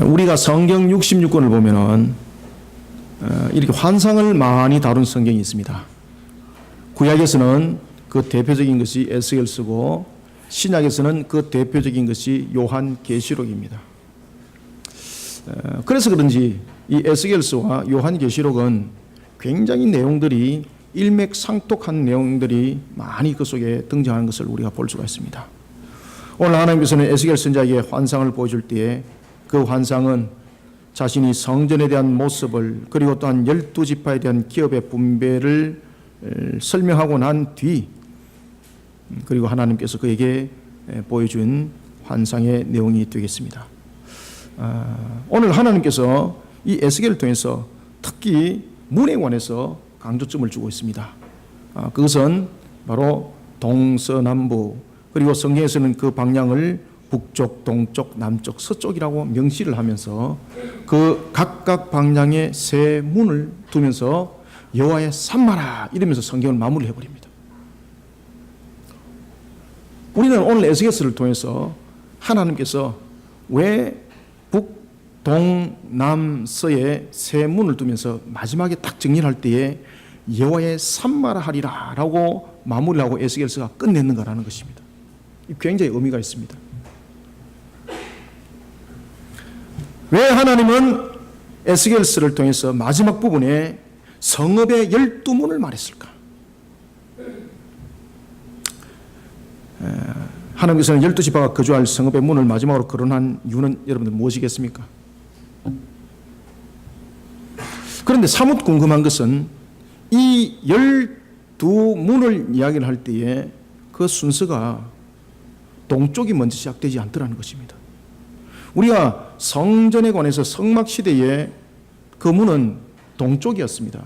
우리가 성경 66권을 보면은 이렇게 환상을 많이 다룬 성경이 있습니다. 구약에서는 그 대표적인 것이 에스겔서고 신약에서는 그 대표적인 것이 요한계시록입니다. 그래서 그런지 이 에스겔서와 요한계시록은 굉장히 내용들이 일맥상통한 내용들이 많이 그 속에 등장하는 것을 우리가 볼 수가 있습니다. 오늘 하나님께서는 에스겔 선지자에게 환상을 보여줄 때에 그 환상은 자신이 성전에 대한 모습을 그리고 또한 12지파에 대한 기업의 분배를 설명하고 난 뒤 그리고 하나님께서 그에게 보여준 환상의 내용이 되겠습니다. 오늘 하나님께서 이 에스겔을 통해서 특히 문에 관해서 강조점을 주고 있습니다. 그것은 바로 동서남북 그리고 성경에서는 그 방향을 북쪽, 동쪽, 남쪽, 서쪽이라고 명시를 하면서 그 각각 방향에 세 문을 두면서 여호와의 산마라 이러면서 성경을 마무리해 버립니다. 우리는 오늘 에스겔서를 통해서 하나님께서 왜 북, 동, 남, 서에 세 문을 두면서 마지막에 딱 정리를 할 때에 여호와의 산마라 하리라 라고 마무리를 하고 에스겔서가 끝냈는가라는 것입니다. 굉장히 의미가 있습니다. 왜 하나님은 에스겔서를 통해서 마지막 부분에 성읍의 12문을 말했을까? 하나님께서는 12지파가 거주할 성읍의 문을 마지막으로 거론한 이유는 여러분들 무엇이겠습니까? 그런데 사뭇 궁금한 것은 이 12문을 이야기를 할 때에 그 순서가 동쪽이 먼저 시작되지 않더라는 것입니다. 우리가 성전에 관해서 성막시대에 그 문은 동쪽이었습니다.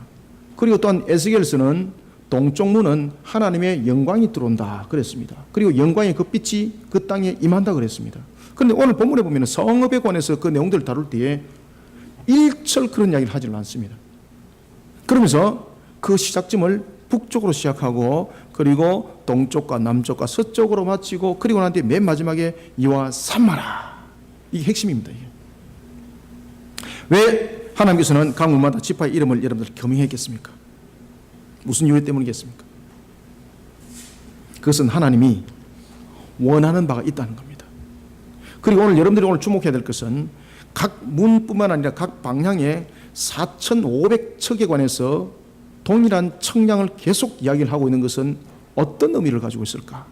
그리고 또한 에스겔서는 동쪽 문은 하나님의 영광이 들어온다 그랬습니다. 그리고 영광의 그 빛이 그 땅에 임한다 그랬습니다. 그런데 오늘 본문에 보면 성읍에 관해서 그 내용들을 다룰 때에 일절 그런 이야기를 하지 않습니다. 그러면서 그 시작점을 북쪽으로 시작하고 그리고 동쪽과 남쪽과 서쪽으로 마치고 그리고 난 뒤에 맨 마지막에 여호와 산마라 이게 핵심입니다. 이게. 왜 하나님께서는 각 문마다 지파의 이름을 여러분들 겸용했겠습니까? 무슨 이유 때문이겠습니까? 그것은 하나님이 원하는 바가 있다는 겁니다. 그리고 오늘 여러분들이 오늘 주목해야 될 것은 각 문뿐만 아니라 각 방향에 4,500척에 관해서 동일한 청량을 계속 이야기를 하고 있는 것은 어떤 의미를 가지고 있을까?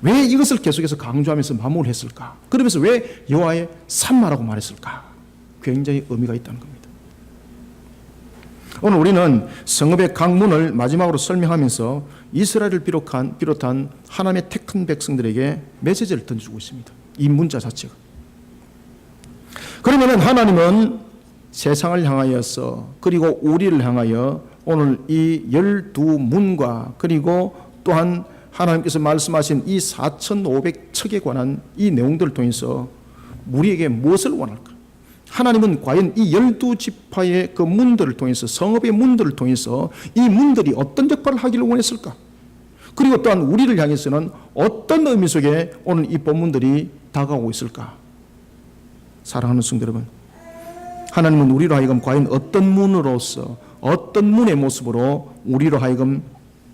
왜 이것을 계속해서 강조하면서 마무리를 했을까? 그러면서 왜 여호와의 산마라고 말했을까? 굉장히 의미가 있다는 겁니다. 오늘 우리는 성읍의 각 문을 마지막으로 설명하면서 이스라엘을 비롯한 하나님의 택한 백성들에게 메시지를 던져주고 있습니다. 이 문자 자체가. 그러면은 하나님은 세상을 향하여서 그리고 우리를 향하여 오늘 이 12문과 그리고 또한 하나님께서 말씀하신 이 4,500척에 관한 이 내용들을 통해서 우리에게 무엇을 원할까? 하나님은 과연 이 12지파의 그 문들을 통해서 성읍의 문들을 통해서 이 문들이 어떤 역할을 하기를 원했을까? 그리고 또한 우리를 향해서는 어떤 의미 속에 오늘 이 본문들이 다가오고 있을까? 사랑하는 성도 여러분, 하나님은 우리로 하여금 과연 어떤 문으로서 어떤 문의 모습으로 우리로 하여금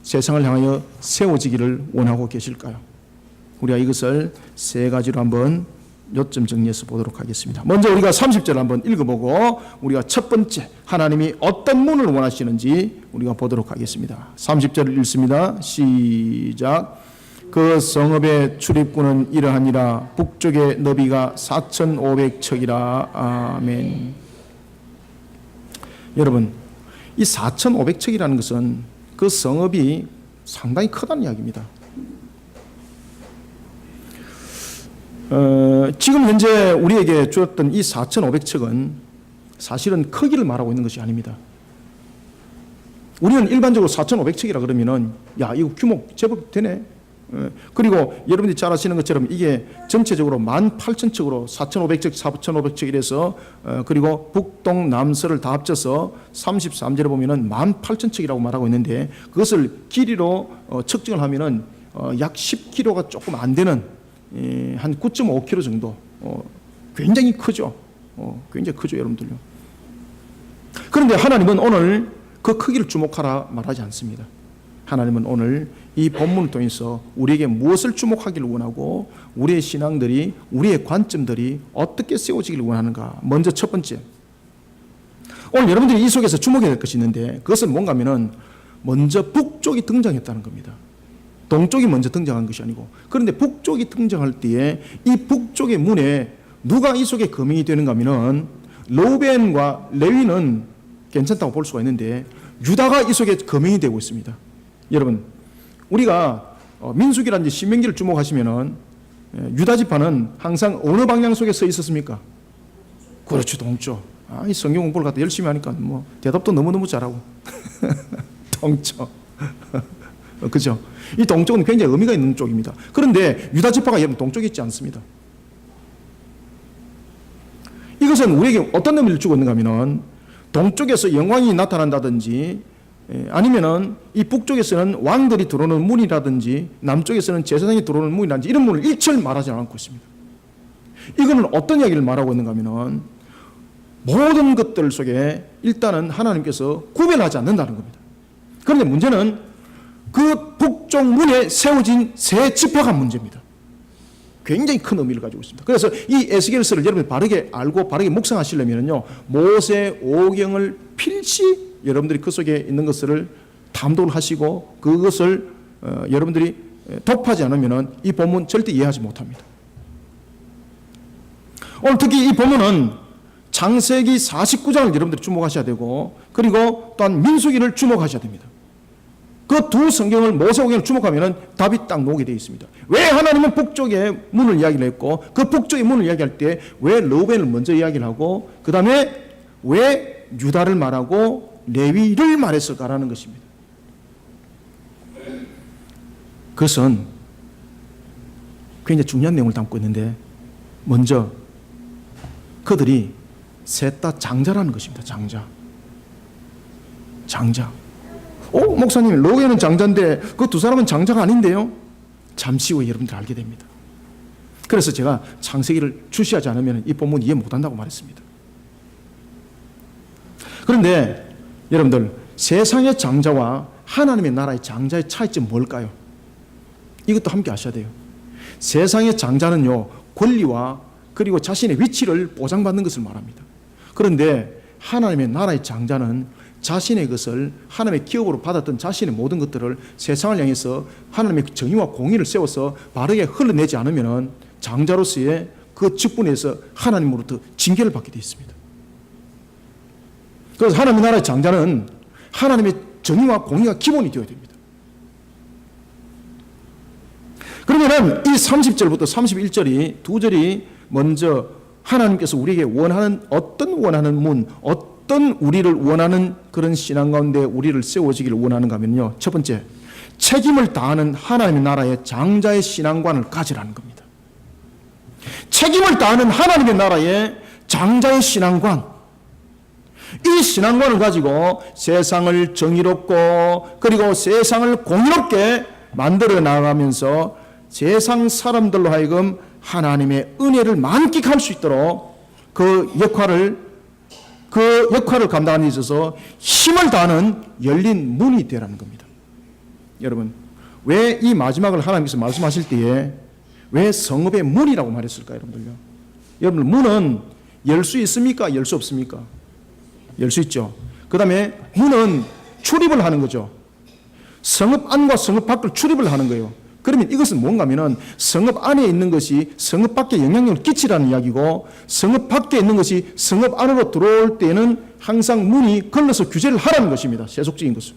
세상을 향하여 세워지기를 원하고 계실까요? 우리가 이것을 세 가지로 한번 요점 정리해서 보도록 하겠습니다. 먼저 우리가 30절을 한번 읽어보고 우리가 첫 번째 하나님이 어떤 문을 원하시는지 우리가 보도록 하겠습니다. 30절을 읽습니다. 시작. 그 성읍의 출입구는 이러하니라. 북쪽의 너비가 4,500척이라. 아멘. 여러분, 이 4,500척이라는 것은 그 성읍이 상당히 크다는 이야기입니다. 지금 현재 우리에게 주었던 이 4,500척은 사실은 크기를 말하고 있는 것이 아닙니다. 우리는 일반적으로 4,500척이라 그러면은 야 이거 규모 제법 되네. 그리고 여러분들이 잘 아시는 것처럼 이게 전체적으로 18,000척으로 4,500척, 4,500척 이래서 그리고 북동 남서를 다 합쳐서 33절에 보면은 18,000척이라고 말하고 있는데 그것을 길이로 측정을 하면은 약 10km가 조금 안 되는 한 9.5km 정도 굉장히 크죠. 굉장히 크죠, 여러분들요. 그런데 하나님은 오늘 그 크기를 주목하라 말하지 않습니다. 하나님은 오늘 이 본문을 통해서 우리에게 무엇을 주목하기를 원하고 우리의 신앙들이, 우리의 관점들이 어떻게 세워지기를 원하는가. 먼저 첫 번째, 오늘 여러분들이 이 속에서 주목해야 될 것이 있는데 그것은 뭔가 하면은 먼저 북쪽이 등장했다는 겁니다. 동쪽이 먼저 등장한 것이 아니고. 그런데 북쪽이 등장할 때에 이 북쪽의 문에 누가 이 속에 거명이 되는가 하면은 로벤과 레위는 괜찮다고 볼 수가 있는데 유다가 이 속에 거명이 되고 있습니다. 여러분, 우리가 민수기라든지 신명기를 주목하시면은 유다 지파는 항상 어느 방향 속에 서 있었습니까? 그렇죠, 동쪽. 이 성경 공부를 갖다 열심히 하니까 뭐 대답도 너무너무 잘하고 동쪽. 그죠? 이 동쪽은 굉장히 의미가 있는 쪽입니다. 그런데 유다 지파가 여러분 동쪽에 있지 않습니다. 이것은 우리에게 어떤 의미를 주고 있는가 하면은 동쪽에서 영광이 나타난다든지 아니면은 이 북쪽에서는 왕들이 들어오는 문이라든지 남쪽에서는 제사장이 들어오는 문이라든지 이런 문을 일절 말하지 않고 있습니다. 이거는 어떤 이야기를 말하고 있는가 하면은 모든 것들 속에 일단은 하나님께서 구별하지 않는다는 겁니다. 그런데 문제는 그 북쪽 문에 세워진 세 지파가 문제입니다. 굉장히 큰 의미를 가지고 있습니다. 그래서 이 에스겔서를 여러분이 바르게 알고 바르게 묵상하시려면요, 모세 오경을 필시 여러분들이 그 속에 있는 것을 탐독을 하시고 그것을 여러분들이 접하지 않으면 이 본문 절대 이해하지 못합니다. 오늘 특히 이 본문은 창세기 49장을 여러분들이 주목하셔야 되고 그리고 또한 민수기를 주목하셔야 됩니다. 그 두 성경을 모세오경을 주목하면 답이 딱 나오게 되어 있습니다. 왜 하나님은 북쪽의 문을 이야기를 했고 그 북쪽의 문을 이야기할 때 왜 르우벤을 먼저 이야기를 하고 그 다음에 왜 유다를 말하고 레위를 말했을까라는 것입니다. 그것은 굉장히 중요한 내용을 담고 있는데 먼저 그들이 셋 다 장자라는 것입니다. 장자. 목사님, 르우벤은 장자인데 그 두 사람은 장자가 아닌데요? 잠시 후에 여러분들 알게 됩니다. 그래서 제가 창세기를 출시하지 않으면 이 본문 이해 못한다고 말했습니다. 그런데 여러분들, 세상의 장자와 하나님의 나라의 장자의 차이점은 뭘까요? 이것도 함께 아셔야 돼요. 세상의 장자는요, 권리와 그리고 자신의 위치를 보장받는 것을 말합니다. 그런데 하나님의 나라의 장자는 자신의 것을 하나님의 기업으로 받았던 자신의 모든 것들을 세상을 향해서 하나님의 정의와 공의를 세워서 바르게 흘러내지 않으면 장자로서의 그 직분에서 하나님으로부터 징계를 받게 되어 있습니다. 그래서 하나님의 나라의 장자는 하나님의 정의와 공의가 기본이 되어야 됩니다. 그러면은 이 30절부터 31절이 두 절이 먼저 하나님께서 우리에게 원하는 문, 어떤 우리를 원하는 그런 신앙 가운데 우리를 세워지기를 원하는가 하면요, 첫 번째, 책임을 다하는 하나님의 나라의 장자의 신앙관을 가지라는 겁니다. 책임을 다하는 하나님의 나라의 장자의 신앙관, 이 신앙관을 가지고 세상을 정의롭고 그리고 세상을 공의롭게 만들어 나가면서 세상 사람들로 하여금 하나님의 은혜를 만끽할 수 있도록 그 역할을 감당하는 데 있어서 힘을 다하는 열린 문이 되라는 겁니다. 여러분, 왜 이 마지막을 하나님께서 말씀하실 때에 왜 성읍의 문이라고 말했을까요, 여러분들요? 여러분, 문은 열 수 있습니까? 열 수 없습니까? 열 수 있죠. 그 다음에 문은 출입을 하는 거죠. 성읍 안과 성읍 밖을 출입을 하는 거예요. 그러면 이것은 뭔가 하면은 성읍 안에 있는 것이 성읍 밖에 영향력을 끼치라는 이야기고 성읍 밖에 있는 것이 성읍 안으로 들어올 때는 항상 문이 걸러서 규제를 하라는 것입니다. 세속적인 것은.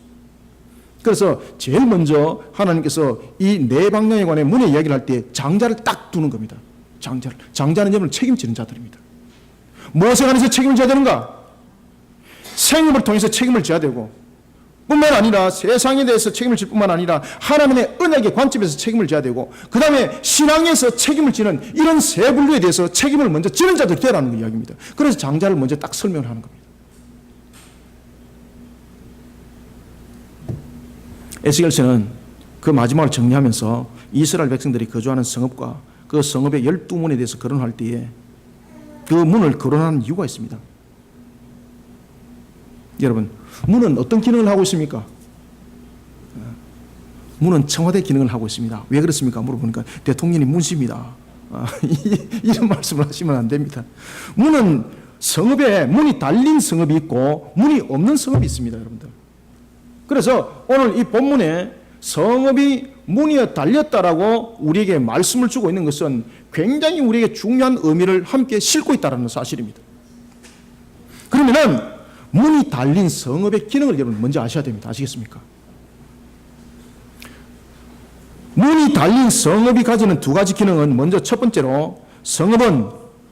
그래서 제일 먼저 하나님께서 이 네 방향에 관해 문의 이야기를 할 때 장자를 딱 두는 겁니다. 장자는 여러분 책임지는 자들입니다. 무엇에 관해서 책임을 져야 되는가? 생업을 통해서 책임을 져야 되고 뿐만 아니라 세상에 대해서 책임을 질 뿐만 아니라 하나님의 은혜의 관점에서 책임을 져야 되고 그 다음에 신앙에서 책임을 지는 이런 세 분류에 대해서 책임을 먼저 지는 자들이 되라는 이야기입니다. 그래서 장자를 먼저 딱 설명을 하는 겁니다. 에스겔서는 그 마지막을 정리하면서 이스라엘 백성들이 거주하는 성읍과 그 성읍의 12문에 대해서 거론할 때에 그 문을 거론하는 이유가 있습니다. 여러분, 문은 어떤 기능을 하고 있습니까? 문은 청와대 기능을 하고 있습니다. 왜 그렇습니까? 물어보니까 대통령이 문씨입니다. 이런 말씀을 하시면 안 됩니다. 문은 성읍에 문이 달린 성읍이 있고 문이 없는 성읍이 있습니다, 여러분들. 그래서 오늘 이 본문에 성읍이 문이 달렸다라고 우리에게 말씀을 주고 있는 것은 굉장히 우리에게 중요한 의미를 함께 싣고 있다는 사실입니다. 그러면은 문이 달린 성읍의 기능을 여러분 먼저 아셔야 됩니다. 아시겠습니까? 문이 달린 성읍이 가지는 두 가지 기능은, 먼저 첫 번째로 성읍은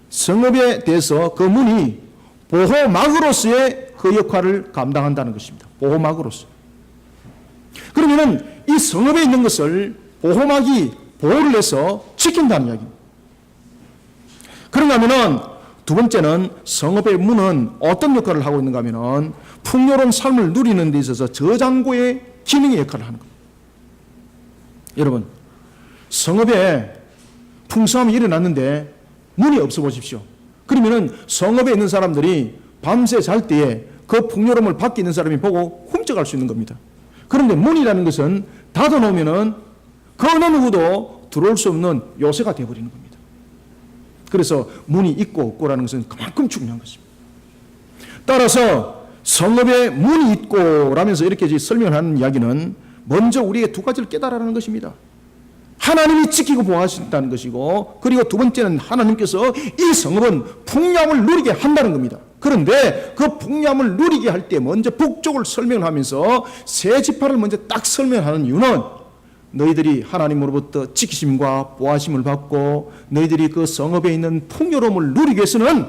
성읍에 대해서 그 문이 보호막으로서의 그 역할을 감당한다는 것입니다. 보호막으로서. 그러면은 이 성읍에 있는 것을 보호막이 보호를 해서 지킨다는 이야기입니다. 그런가 하면은 두 번째는 성읍의 문은 어떤 역할을 하고 있는가 하면은 풍요로운 삶을 누리는 데 있어서 저장고의 기능의 역할을 하는 겁니다. 여러분, 성읍에 풍성함이 일어났는데 문이 없어 보십시오. 그러면은 성읍에 있는 사람들이 밤새 잘 때에 그 풍요로움을 밖에 있는 사람이 보고 훔쳐갈 수 있는 겁니다. 그런데 문이라는 것은 닫아놓으면은 그 어느 누구도 들어올 수 없는 요새가 되어버리는 겁니다. 그래서 문이 있고 없고라는 것은 그만큼 중요한 것입니다. 따라서 성읍에 문이 있고 라면서 이렇게 설명을 하는 이야기는 먼저 우리에게 두 가지를 깨달으라는 것입니다. 하나님이 지키고 보호하신다는 것이고, 그리고 두 번째는 하나님께서 이 성읍은 풍요함을 누리게 한다는 겁니다. 그런데 그 풍요함을 누리게 할 때 먼저 북쪽을 설명을 하면서 세 지파를 먼저 딱 설명하는 이유는 너희들이 하나님으로부터 지키심과 보호하심을 받고 너희들이 그 성읍에 있는 풍요로움을 누리기 위해서는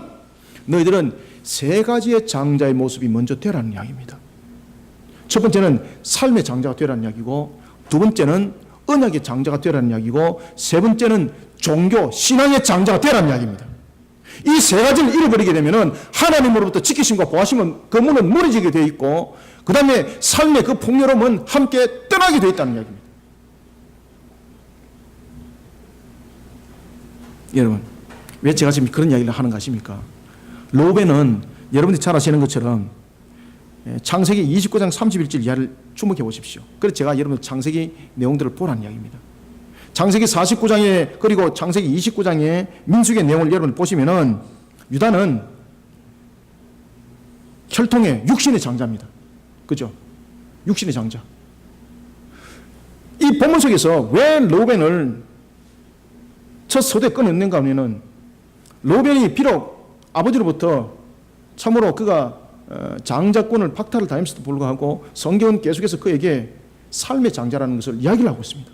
너희들은 세 가지의 장자의 모습이 먼저 되라는 이야기입니다. 첫 번째는 삶의 장자가 되라는 이야기고, 두 번째는 언약의 장자가 되라는 이야기고, 세 번째는 종교, 신앙의 장자가 되라는 이야기입니다. 이 세 가지를 잃어버리게 되면은 하나님으로부터 지키심과 보호하심은 그 문은 무너지게 되어 있고, 그 다음에 삶의 그 풍요로움은 함께 떠나게 되어 있다는 이야기입니다. 여러분, 왜 제가 지금 그런 이야기를 하는가 하십니까? 로벤은 여러분들이 잘 아시는 것처럼 창세기 29장 31절 이하를 주목해 보십시오. 그래서 제가 여러분 창세기 내용들을 보라는 이야기입니다. 창세기 49장에 그리고 창세기 29장에 민수기의 내용을 여러분 보시면은 유다는 혈통의 육신의 장자입니다. 그죠? 육신의 장자. 이 본문 속에서 왜 로벤을 첫 소대에 꺼냈는가 하면은 로벤이 비록 아버지로부터 참으로 그가 장자권을 박탈을 당했음에도 불구하고 성경은 계속해서 그에게 삶의 장자라는 것을 이야기를 하고 있습니다.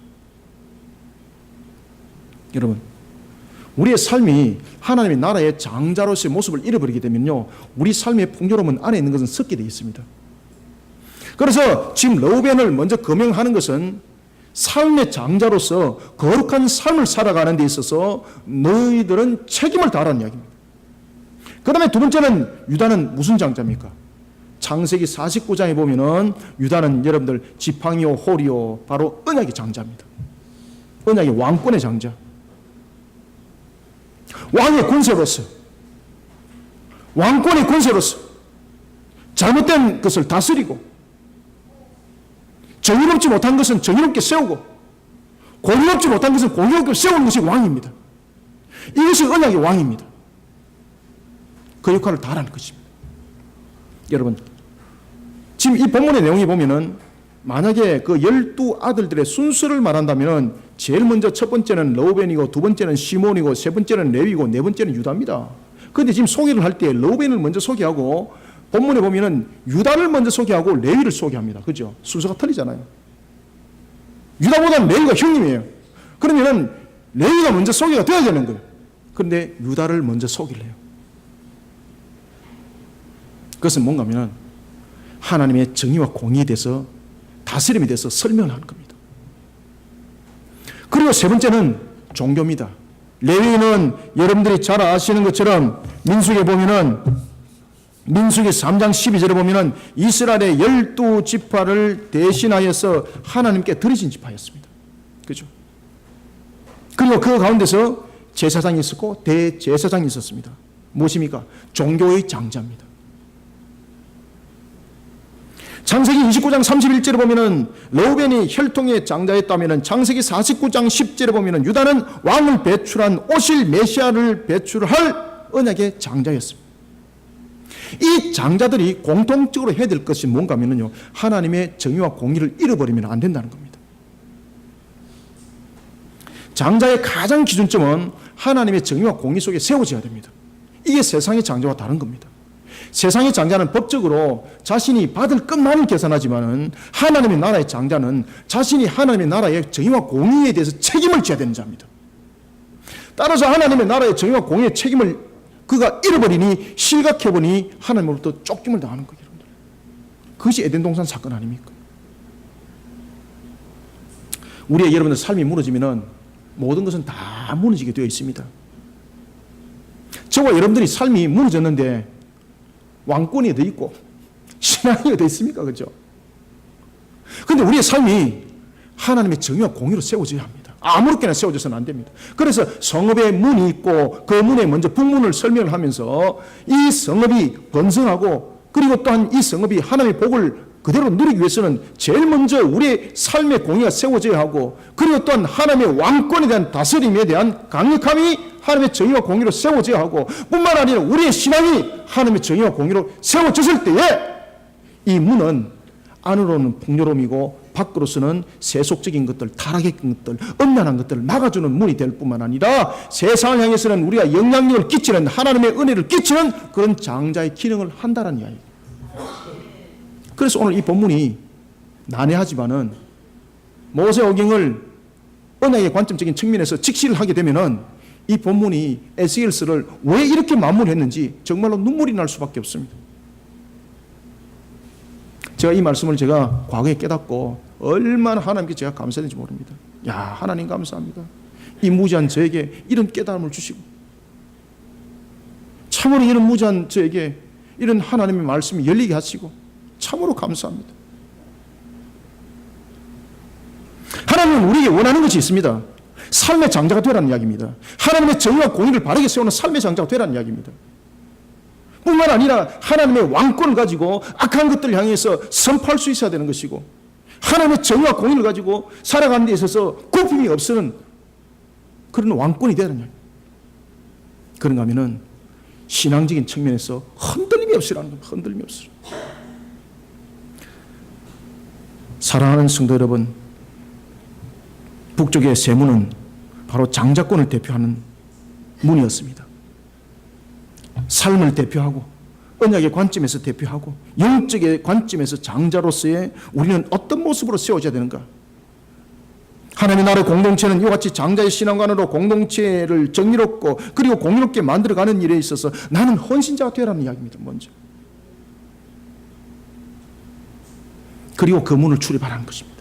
여러분, 우리의 삶이 하나님의 나라의 장자로서의 모습을 잃어버리게 되면요, 우리 삶의 풍요로움은 안에 있는 것은 섞게 되어 있습니다. 그래서 지금 러우벤을 먼저 거명하는 것은 삶의 장자로서 거룩한 삶을 살아가는 데 있어서 너희들은 책임을 다하라는 이야기입니다. 그 다음에 두 번째는 유다는 무슨 장자입니까? 창세기 49장에 보면은 유다는 여러분들 지팡이요 홀이요 바로 언약의 장자입니다. 언약의 왕권의 장자. 왕의 권세로서, 왕권의 권세로서 잘못된 것을 다스리고 정의롭지 못한 것은 정의롭게 세우고 공의롭지 못한 것은 공의롭게 세우는 것이 왕입니다. 이것이 언약의 왕입니다. 그 역할을 다하라는 것입니다. 여러분, 지금 이 본문의 내용에 보면은 만약에 그 12아들들의 순서를 말한다면 제일 먼저 첫 번째는 러우벤이고 두 번째는 시몬이고 세 번째는 레위고 네 번째는 유다입니다. 그런데 지금 소개를 할 때 러우벤을 먼저 소개하고 본문에 보면은 유다를 먼저 소개하고 레위를 소개합니다. 그죠? 순서가 틀리잖아요. 유다보다는 레위가 형님이에요. 그러면은 레위가 먼저 소개가 되어야 되는 거예요. 그런데 유다를 먼저 소개를 해요. 그것은 뭔가 하면 하나님의 정의와 공의에 대해서 다스림에 대해서 설명을 하는 겁니다. 그리고 세 번째는 종교입니다. 레위는 여러분들이 잘 아시는 것처럼 민수기에 보면은 민수기 3장 12절에 보면은 이스라엘의 12지파를 대신하여서 하나님께 드리신 지파였습니다. 그죠? 그리고 그 가운데서 제사장이 있었고 대제사장이 있었습니다. 무엇입니까? 종교의 장자입니다. 창세기 29장 31절에 보면은 레우벤이 혈통의 장자였다면은 창세기 49장 10절에 보면은 유다는 왕을 배출한 오실 메시아를 배출할 언약의 장자였습니다. 이 장자들이 공통적으로 해야 될 것이 뭔가 하면요, 하나님의 정의와 공의를 잃어버리면 안 된다는 겁니다. 장자의 가장 기준점은 하나님의 정의와 공의 속에 세워져야 됩니다. 이게 세상의 장자와 다른 겁니다. 세상의 장자는 법적으로 자신이 받을 것만을 계산하지만은 하나님의 나라의 장자는 자신이 하나님의 나라의 정의와 공의에 대해서 책임을 져야 되는 자입니다. 따라서 하나님의 나라의 정의와 공의의 책임을 그가 잃어버리니 실각해보니 하나님으로부터 쫓김을 당하는 거예요. 그것이 에덴 동산 사건 아닙니까? 우리의 여러분들 삶이 무너지면은 모든 것은 다 무너지게 되어 있습니다. 저와 여러분들이 삶이 무너졌는데 왕권이 어디 있고 신앙이 어디 있습니까? 그렇죠? 그런데 우리의 삶이 하나님의 정의와 공의로 세워져야 합니다. 아무렇게나 세워져서는 안 됩니다. 그래서 성읍에 문이 있고 그 문에 먼저 북문을 설명을 하면서 이 성읍이 번성하고 그리고 또한 이 성읍이 하나님의 복을 그대로 누리기 위해서는 제일 먼저 우리의 삶의 공의가 세워져야 하고 그리고 또한 하나님의 왕권에 대한 다스림에 대한 강력함이 하나님의 정의와 공의로 세워져야 하고 뿐만 아니라 우리의 신앙이 하나님의 정의와 공의로 세워졌을 때에 이 문은 안으로는 풍요로움이고 밖으로서는 세속적인 것들, 타락의 것들, 음란한 것들을 막아주는 문이 될 뿐만 아니라 세상을 향해서는 우리가 영향력을 끼치는 하나님의 은혜를 끼치는 그런 장자의 기능을 한다는 이야기입니다. 그래서 오늘 이 본문이 난해하지만은 모세오경을 언약의 관점적인 측면에서 직시를 하게 되면은 이 본문이 에스겔서를 왜 이렇게 마무리했는지 정말로 눈물이 날 수밖에 없습니다. 제가 이 말씀을 제가 과거에 깨닫고 얼마나 하나님께 제가 감사했는지 모릅니다. 야, 하나님 감사합니다. 이 무지한 저에게 이런 깨달음을 주시고 참으로 이런 무지한 저에게 이런 하나님의 말씀이 열리게 하시고 참으로 감사합니다. 하나님은 우리에게 원하는 것이 있습니다. 삶의 장자가 되라는 이야기입니다. 하나님의 정의와 공의를 바르게 세우는 삶의 장자가 되라는 이야기입니다. 뿐만 아니라 하나님의 왕권을 가지고 악한 것들을 향해서 선포할 수 있어야 되는 것이고 하나님의 정의와 공의를 가지고 살아가는 데 있어서 굽힘이 없으는 그런 왕권이 되는 이야기. 그런가 하면은 신앙적인 측면에서 흔들림이 없으라는 겁니다. 흔들림이 없으라. 사랑하는 성도 여러분, 북쪽의 세문은 바로 장자권을 대표하는 문이었습니다. 삶을 대표하고 언약의 관점에서 대표하고 영적의 관점에서 장자로서의 우리는 어떤 모습으로 세워져야 되는가? 하나님의 나라의 공동체는 이와 같이 장자의 신앙관으로 공동체를 정의롭고 그리고 공의롭게 만들어가는 일에 있어서 나는 헌신자가 되라는 이야기입니다. 먼저. 그리고 그 문을 출입하라는 것입니다.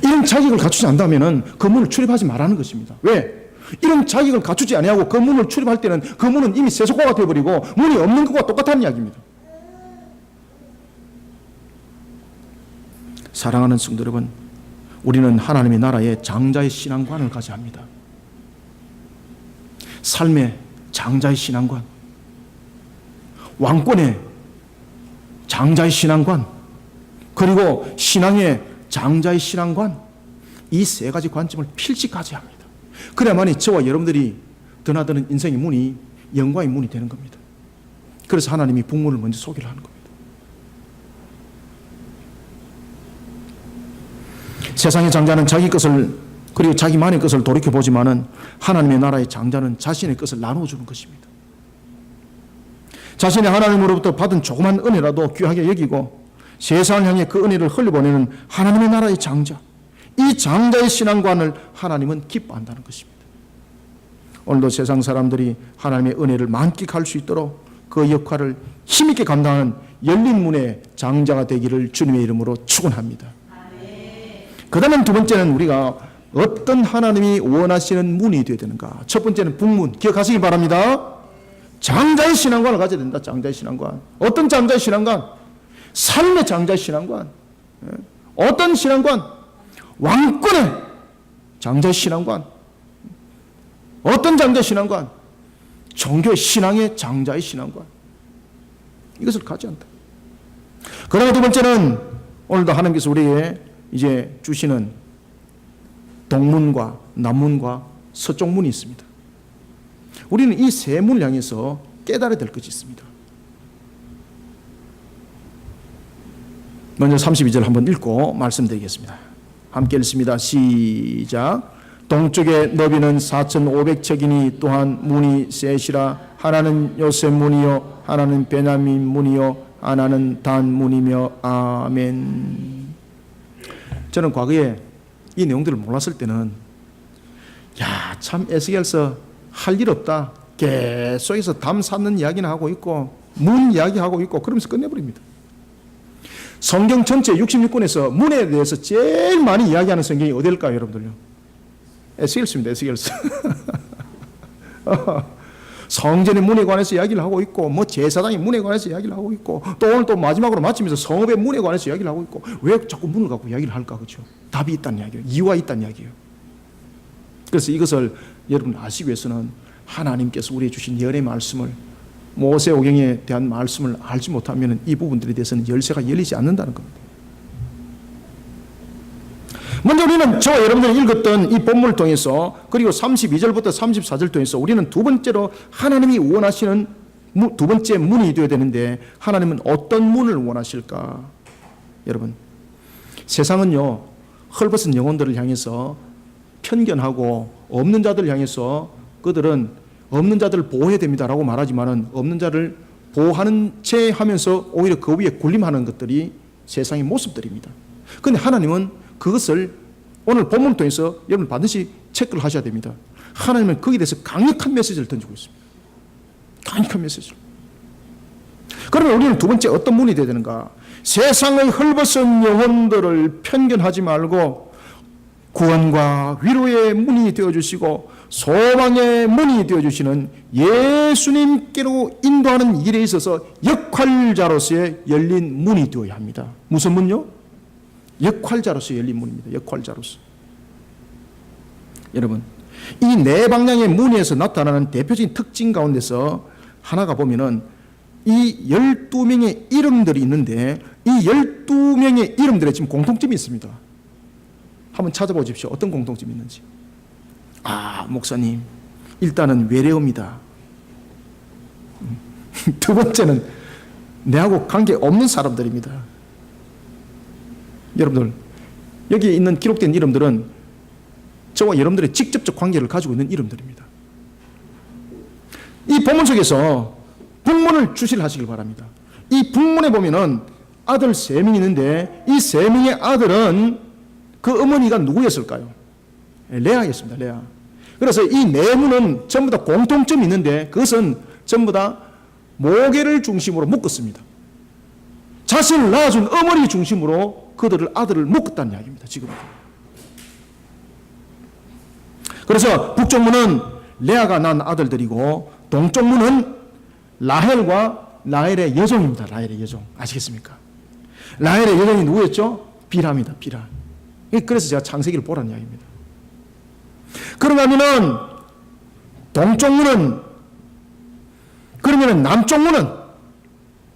이런 자격을 갖추지 않다면 그 문을 출입하지 말라는 것입니다. 왜? 이런 자격을 갖추지 아니하고 그 문을 출입할 때는 그 문은 이미 세속화가 되어버리고 문이 없는 것과 똑같다는 이야기입니다. 사랑하는 성도 여러분, 우리는 하나님의 나라의 장자의 신앙관을 가져야 합니다. 삶의 장자의 신앙관, 왕권의 장자의 신앙관, 그리고 신앙의 장자의 신앙관, 이 세 가지 관점을 필시 가져야 합니다. 그래야만이 저와 여러분들이 드나드는 인생의 문이 영광의 문이 되는 겁니다. 그래서 하나님이 북문을 먼저 소개를 하는 겁니다. 세상의 장자는 자기 것을 그리고 자기만의 것을 돌이켜보지만은 하나님의 나라의 장자는 자신의 것을 나누어주는 것입니다. 자신의 하나님으로부터 받은 조그만 은혜라도 귀하게 여기고 세상을 향해 그 은혜를 흘려보내는 하나님의 나라의 장자, 이 장자의 신앙관을 하나님은 기뻐한다는 것입니다. 오늘도 세상 사람들이 하나님의 은혜를 만끽할 수 있도록 그 역할을 힘있게 감당하는 열린 문의 장자가 되기를 주님의 이름으로 축원합니다. 그 다음에 두 번째는 우리가 어떤 하나님이 원하시는 문이 되어야 되는가? 첫 번째는 북문, 기억하시기 바랍니다. 장자의 신앙관을 가져야 된다. 장자의 신앙관. 어떤 장자의 신앙관? 삶의 장자의 신앙관. 어떤 신앙관? 왕권의 장자의 신앙관. 어떤 장자의 신앙관? 종교의 신앙의 장자의 신앙관, 이것을 가져간다. 그리고 두 번째는 오늘도 하나님께서 우리에게 이제 주시는 동문과 남문과 서쪽문이 있습니다. 우리는 이 세 문을 향해서 깨달아야 될 것이 있습니다. 먼저 32절 한번 읽고 말씀드리겠습니다. 함께 읽습니다. 시작. 동쪽의 너비는 4,500척이니 또한 문이 셋이라. 하나는 요셉 문이요 하나는 베냐민 문이요 하나는 단 문이며. 아멘. 저는 과거에 이 내용들을 몰랐을 때는 참 에스겔서 할 일 없다, 계속해서 담 쌓는 이야기나 하고 있고 문 이야기하고 있고 그러면서 끝내버립니다. 성경 전체 66권에서 문에 대해서 제일 많이 이야기하는 성경이 어디일까요, 여러분들요? 에스겔서입니다. 에스겔서. 성전의 문에 관해서 이야기를 하고 있고, 뭐 제사장의 문에 관해서 이야기를 하고 있고, 또 오늘 또 마지막으로 마치면서 성읍의 문에 관해서 이야기를 하고 있고, 왜 자꾸 문을 갖고 이야기를 할까, 그렇죠? 답이 있다는 이야기예요. 이유가 있다는 이야기예요. 그래서 이것을 여러분 아시기 위해서는 하나님께서 우리에게 주신 열의 말씀을, 모세오경에 대한 말씀을 알지 못하면 이 부분들에 대해서는 열쇠가 열리지 않는다는 겁니다. 먼저 우리는 저와 여러분들이 읽었던 이 본문을 통해서, 그리고 32절부터 34절 통해서 우리는 두 번째로 하나님이 원하시는 두 번째 문이 되어야 되는데, 하나님은 어떤 문을 원하실까? 여러분, 세상은요 헐벗은 영혼들을 향해서 편견하고 없는 자들을 향해서 그들은 없는 자들을 보호해야 됩니다라고 말하지만은 없는 자를 보호하는 채 하면서 오히려 그 위에 군림하는 것들이 세상의 모습들입니다. 그런데 하나님은 그것을 오늘 본문을 통해서 여러분 반드시 체크를 하셔야 됩니다. 하나님은 거기에 대해서 강력한 메시지를 던지고 있습니다. 강력한 메시지를. 그러면 우리는 두 번째 어떤 문이 되어야 되는가? 세상의 헐벗은 영혼들을 편견하지 말고 구원과 위로의 문이 되어주시고 소망의 문이 되어주시는 예수님께로 인도하는 일에 있어서 역할자로서의 열린 문이 되어야 합니다. 무슨 문요? 역할자로서 열린 문입니다. 역할자로서. 여러분, 이 네 방향의 문에서 나타나는 대표적인 특징 가운데서 하나가 보면은 이 12명의 이름들이 있는데, 이 12명의 이름들에 지금 공통점이 있습니다. 한번 찾아보십시오. 어떤 공통점이 있는지. 목사님, 일단은 외래어입니다. 두 번째는 내하고 관계없는 사람들입니다. 여러분들, 여기에 있는 기록된 이름들은 저와 여러분들의 직접적 관계를 가지고 있는 이름들입니다. 이 본문 속에서 북문을 주실하시길 바랍니다. 이 북문에 보면은 아들 3명이 있는데, 이 3명의 아들은 그 어머니가 누구였을까요? 레아였습니다. 레아. 그래서 이 네 문은 전부 다 공통점이 있는데, 그것은 전부 다 모계를 중심으로 묶었습니다. 자신을 낳아준 어머니 중심으로 그들을 아들을 묶었다는 이야기입니다. 지금. 그래서 북쪽 문은 레아가 낳은 아들들이고, 동쪽 문은 라헬과 라헬의 여종입니다. 라헬의 여종. 아시겠습니까? 라헬의 여종이 누구였죠? 비라입니다. 비라. 그래서 제가 창세기를 보라는 이야기입니다. 그런가 하면은 동쪽 문은, 그러면은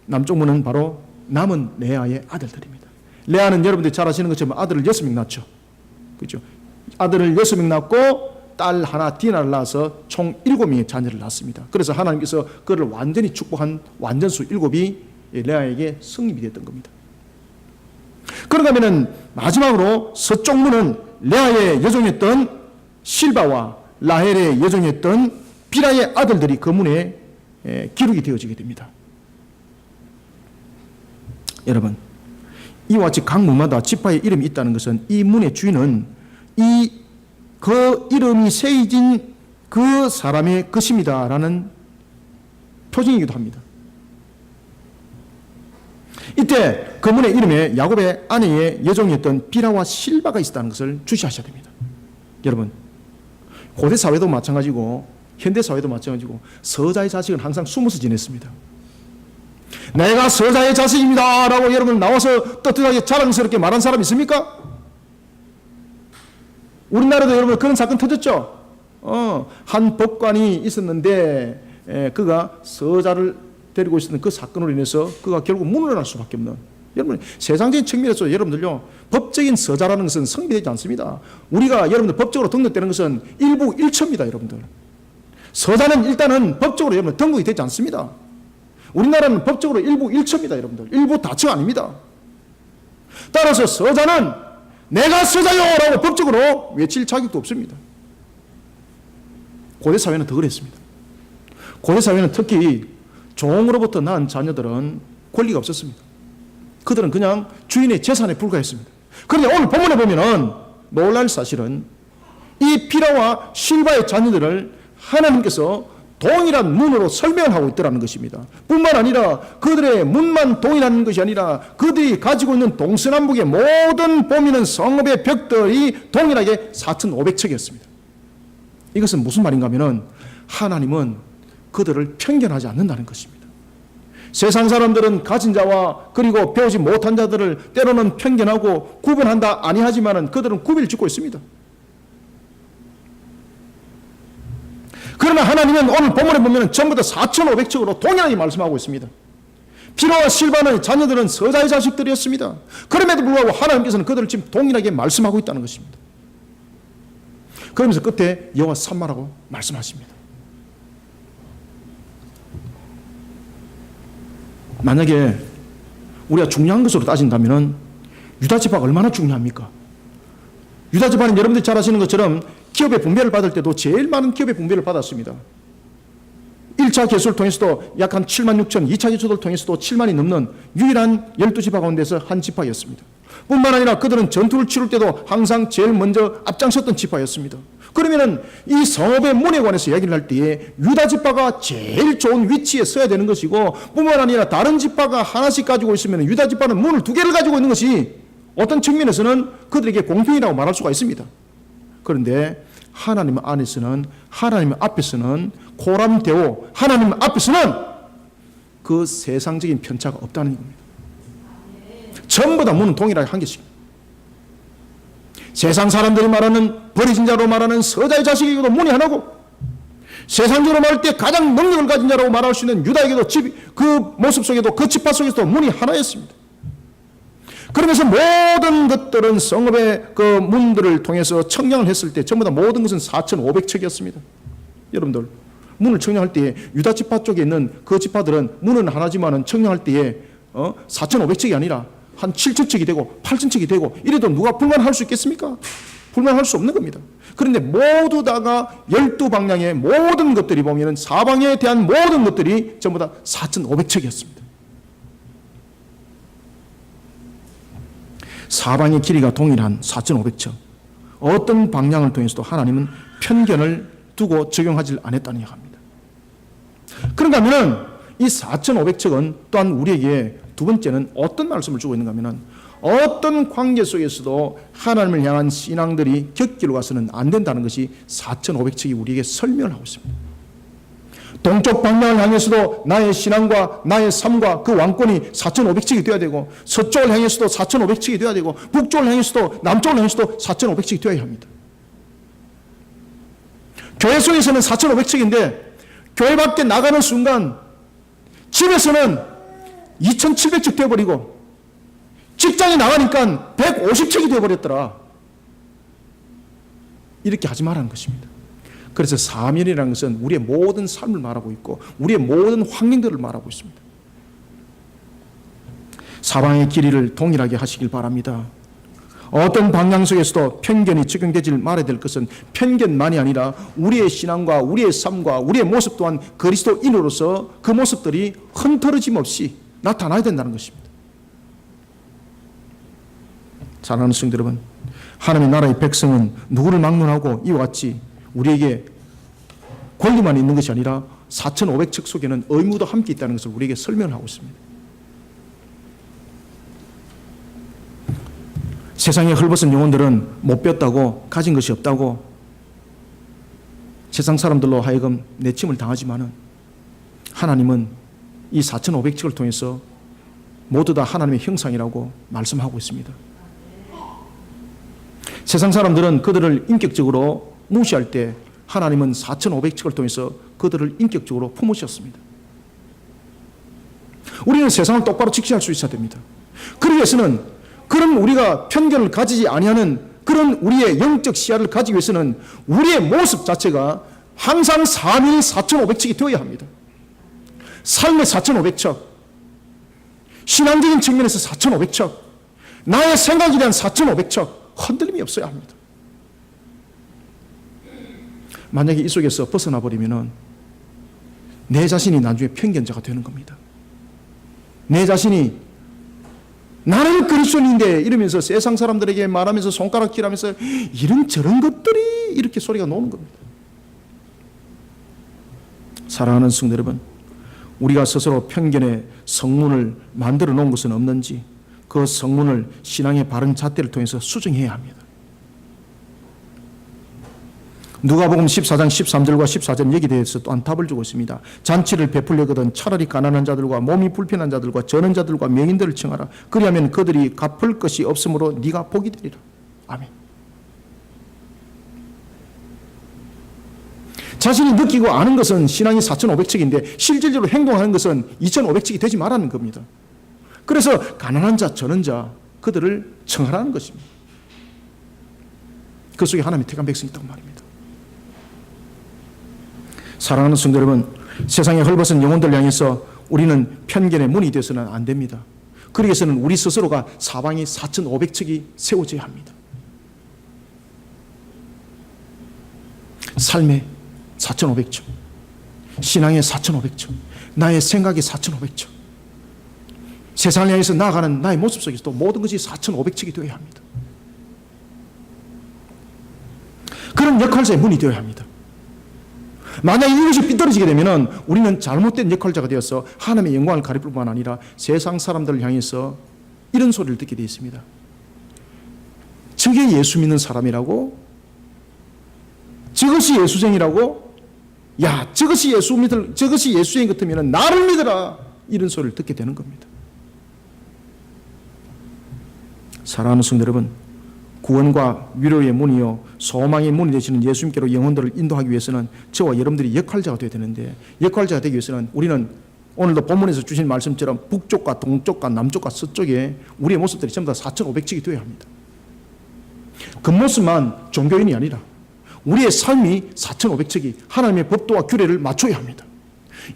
남쪽 문은 바로 남은 레아의 아들들입니다. 레아는 여러분들이 잘 아시는 것처럼 아들을 6명 낳죠. 그렇죠? 아들을 6명 낳고 딸 하나 디나를 낳아서 총 7명의 자녀를 낳습니다. 그래서 하나님께서 그를 완전히 축복한 완전수 7이 레아에게 성립이 됐던 겁니다. 그런가 하면은 마지막으로 서쪽 문은 레아의 여종이었던 실바와 라헬의 여종이었던 비라의 아들들이 그 문에 기록이 되어지게 됩니다. 여러분, 이와 같이 각 문마다 지파의 이름이 있다는 것은 이 문의 주인은 그 이름이 세이진 그 사람의 것입니다라는 표징이기도 합니다. 이때 그 문의 이름에 야곱의 아내의 여종이었던 비라와 실바가 있었다는 것을 주시하셔야 됩니다. 여러분, 고대 사회도 마찬가지고 현대 사회도 마찬가지고 서자의 자식은 항상 숨어서 지냈습니다. 내가 서자의 자식입니다 라고 여러분 나와서 떳떳하게 자랑스럽게 말한 사람 있습니까? 우리나라도 여러분 그런 사건 터졌죠. 한 법관이 있었는데 그가 서자를 데리고 있었던 그 사건으로 인해서 그가 결국 문을 할 수밖에 없는, 여러분 세상적인 측면에서 여러분들요, 법적인 서자라는 것은 성립되지 않습니다. 우리가 여러분들 법적으로 등록되는 것은 일부 일처입니다. 여러분들 서자는 일단은 법적으로 여러분 등록이 되지 않습니다. 우리나라는 법적으로 일부 일처입니다. 여러분들 일부 다처가 아닙니다. 따라서 서자는 내가 서자요 라고 법적으로 외칠 자격도 없습니다. 고대사회는 더 그랬습니다. 고대사회는 특히 종으로부터 낳은 자녀들은 권리가 없었습니다. 그들은 그냥 주인의 재산에 불과했습니다. 그런데 오늘 본문에 보면은 놀랄 사실은 이 비라와 실바의 자녀들을 하나님께서 동일한 문으로 설명하고 있더라는 것입니다. 뿐만 아니라 그들의 문만 동일한 것이 아니라 그들이 가지고 있는 동서남북의 모든 보미는 성읍의 벽들이 동일하게 4,500척이었습니다. 이것은 무슨 말인가 하면은 하나님은 그들을 편견하지 않는다는 것입니다. 세상 사람들은 가진 자와 그리고 배우지 못한 자들을 때로는 편견하고 구분한다 아니하지만은 그들은 구비를 짓고 있습니다. 그러나 하나님은 오늘 본문에 보면 전부 다 4,500척으로 동일하게 말씀하고 있습니다. 비로와 실바의 자녀들은 서자의 자식들이었습니다. 그럼에도 불구하고 하나님께서는 그들을 지금 동일하게 말씀하고 있다는 것입니다. 그러면서 끝에 여호와 삼마라고 말씀하십니다. 만약에 우리가 중요한 것으로 따진다면 유다 지파가 얼마나 중요합니까? 유다 지파는 여러분들이 잘 아시는 것처럼 기업의 분배를 받을 때도 제일 많은 기업의 분배를 받았습니다. 1차 개수를 통해서도 약 한 7만 6천, 2차 개수를 통해서도 7만이 넘는 유일한 12지파 가운데서 한 지파였습니다. 뿐만 아니라 그들은 전투를 치를 때도 항상 제일 먼저 앞장섰던 지파였습니다. 그러면은 이 성읍의 문에 관해서 이야기를 할 때에 유다 지파가 제일 좋은 위치에 서야 되는 것이고, 뿐만 아니라 다른 지파가 하나씩 가지고 있으면 유다 지파는 문을 2개를 가지고 있는 것이 어떤 측면에서는 그들에게 공평이라고 말할 수가 있습니다. 그런데 하나님 안에서는, 하나님 앞에서는 코람데오, 하나님 앞에서는 그 세상적인 편차가 없다는 겁니다. 전부 다 문은 동일하게 한 개씩. 세상 사람들이 말하는 버리진 자로 말하는 서자의 자식에게도 문이 하나고, 세상적으로 말할 때 가장 능력을 가진 자라고 말할 수 있는 유다에게도 그 모습 속에도 그 지파 속에서도 문이 하나였습니다. 그러면서 모든 것들은 성읍의 그 문들을 통해서 청량을 했을 때 전부 다 모든 것은 4,500척이었습니다. 여러분들 문을 청량할 때에 유다 지파 쪽에 있는 그 지파들은 문은 하나지만은 청량할 때에 4,500척이 아니라 한 7,000척이 되고 8,000척이 되고 이래도 누가 불만할 수 있겠습니까? 불만할 수 없는 겁니다. 그런데 모두 다가 12방향의 모든 것들이 보면은 사방에 대한 모든 것들이 전부 다 4,500척이었습니다. 사방의 길이가 동일한 4,500척. 어떤 방향을 통해서도 하나님은 편견을 두고 적용하지 않았다는 이야기입니다. 그런가 하면 이 4,500척은 또한 우리에게 두 번째는 어떤 말씀을 주고 있는가 하면 어떤 관계 속에서도 하나님을 향한 신앙들이 격기로 가서는 안 된다는 것이 4,500척이 우리에게 설명을 하고 있습니다. 동쪽 방향을 향해서도 나의 신앙과 나의 삶과 그 왕권이 4,500척이 되어야 되고, 서쪽을 향해서도 4,500척이 되어야 되고, 북쪽을 향해서도 남쪽을 향해서도 4,500척이 되어야 합니다. 교회 속에서는 4,500척인데 교회 밖에 나가는 순간 집에서는 2,700척 되어버리고 직장에 나가니까 150척이 되어버렸더라. 이렇게 하지 말라는 것입니다. 그래서 사면이라는 것은 우리의 모든 삶을 말하고 있고 우리의 모든 환경들을 말하고 있습니다. 사방의 길이를 동일하게 하시길 바랍니다. 어떤 방향 속에서도 편견이 적용되지 말아야 될 것은 편견만이 아니라 우리의 신앙과 우리의 삶과 우리의 모습 또한 그리스도인으로서 그 모습들이 흔들어짐 없이 나타나야 된다는 것입니다. 사랑하는 성도 여러분, 하나님의 나라의 백성은 누구를 막론하고 이와 같이 우리에게 권리만 있는 것이 아니라 4,500척 속에는 의무도 함께 있다는 것을 우리에게 설명을 하고 있습니다. 세상에 헐벗은 영혼들은 못 뺐다고, 가진 것이 없다고 세상 사람들로 하여금 내침을 당하지만은 하나님은 이 4,500척을 통해서 모두 다 하나님의 형상이라고 말씀하고 있습니다. 세상 사람들은 그들을 인격적으로 무시할 때 하나님은 4,500척을 통해서 그들을 인격적으로 품으셨습니다. 우리는 세상을 똑바로 직시할 수 있어야 됩니다. 그러기 위해서는 그런 우리가 편견을 가지지 아니하는 그런 우리의 영적 시야를 가지기 위해서는 우리의 모습 자체가 항상 삶이 4,500척이 되어야 합니다. 삶의 4,500척, 신앙적인 측면에서 4,500척, 나의 생각에 대한 4,500척, 흔들림이 없어야 합니다. 만약에 이 속에서 벗어나 버리면 내 자신이 나중에 편견자가 되는 겁니다. 내 자신이 나는 그리스도인인데 이러면서 세상 사람들에게 말하면서 손가락질하면서 이런저런 것들이 이렇게 소리가 나오는 겁니다. 사랑하는 성도 여러분, 우리가 스스로 편견의 성문을 만들어 놓은 것은 없는지 그 성문을 신앙의 바른 잣대를 통해서 수정해야 합니다. 누가복음 14장 13절과 14절 여기에 대해서 또한 답을 주고 있습니다. 잔치를 베풀려거든 차라리 가난한 자들과 몸이 불편한 자들과 저는 자들과 명인들을 청하라. 그리하면 그들이 갚을 것이 없으므로 네가 복이 되리라. 아멘. 자신이 느끼고 아는 것은 신앙이 4,500척인데 실질적으로 행동하는 것은 2,500척이 되지 말라는 겁니다. 그래서 가난한 자, 저는 자 그들을 청하라는 것입니다. 그 속에 하나님의 택한 백성이 있다고 말입니다. 사랑하는 성도 여러분, 세상에 헐벗은 영혼들 향해서 우리는 편견의 문이 되어서는 안 됩니다. 그러기 위해서는 우리 스스로가 사방이 4,500척이 세워져야 합니다. 삶의 4,500척, 신앙의 4,500척, 나의 생각의 4,500척, 세상을 향해서 나아가는 나의 모습 속에서도 모든 것이 4,500척이 되어야 합니다. 그런 역할자의 문이 되어야 합니다. 만약 이것이 삐뚤어지게 되면 우리는 잘못된 역할자가 되어서 하나님의 영광을 가릴 뿐만 아니라 세상 사람들을 향해서 이런 소리를 듣게 되어 있습니다. 저게 예수 믿는 사람이라고? 저것이 예수쟁이라고? 야, 저것이 예수쟁이 같으면 나를 믿어라! 이런 소리를 듣게 되는 겁니다. 사랑하는 성도 여러분, 구원과 위로의 문이요 소망의 문이 되시는 예수님께로 영혼들을 인도하기 위해서는 저와 여러분들이 역할자가 되어야 되는데, 역할자가 되기 위해서는 우리는 오늘도 본문에서 주신 말씀처럼 북쪽과 동쪽과 남쪽과 서쪽에 우리의 모습들이 전부 다 4,500척이 되어야 합니다. 겉모습만 종교인이 아니라 우리의 삶이 4,500척이 하나님의 법도와 규례를 맞춰야 합니다.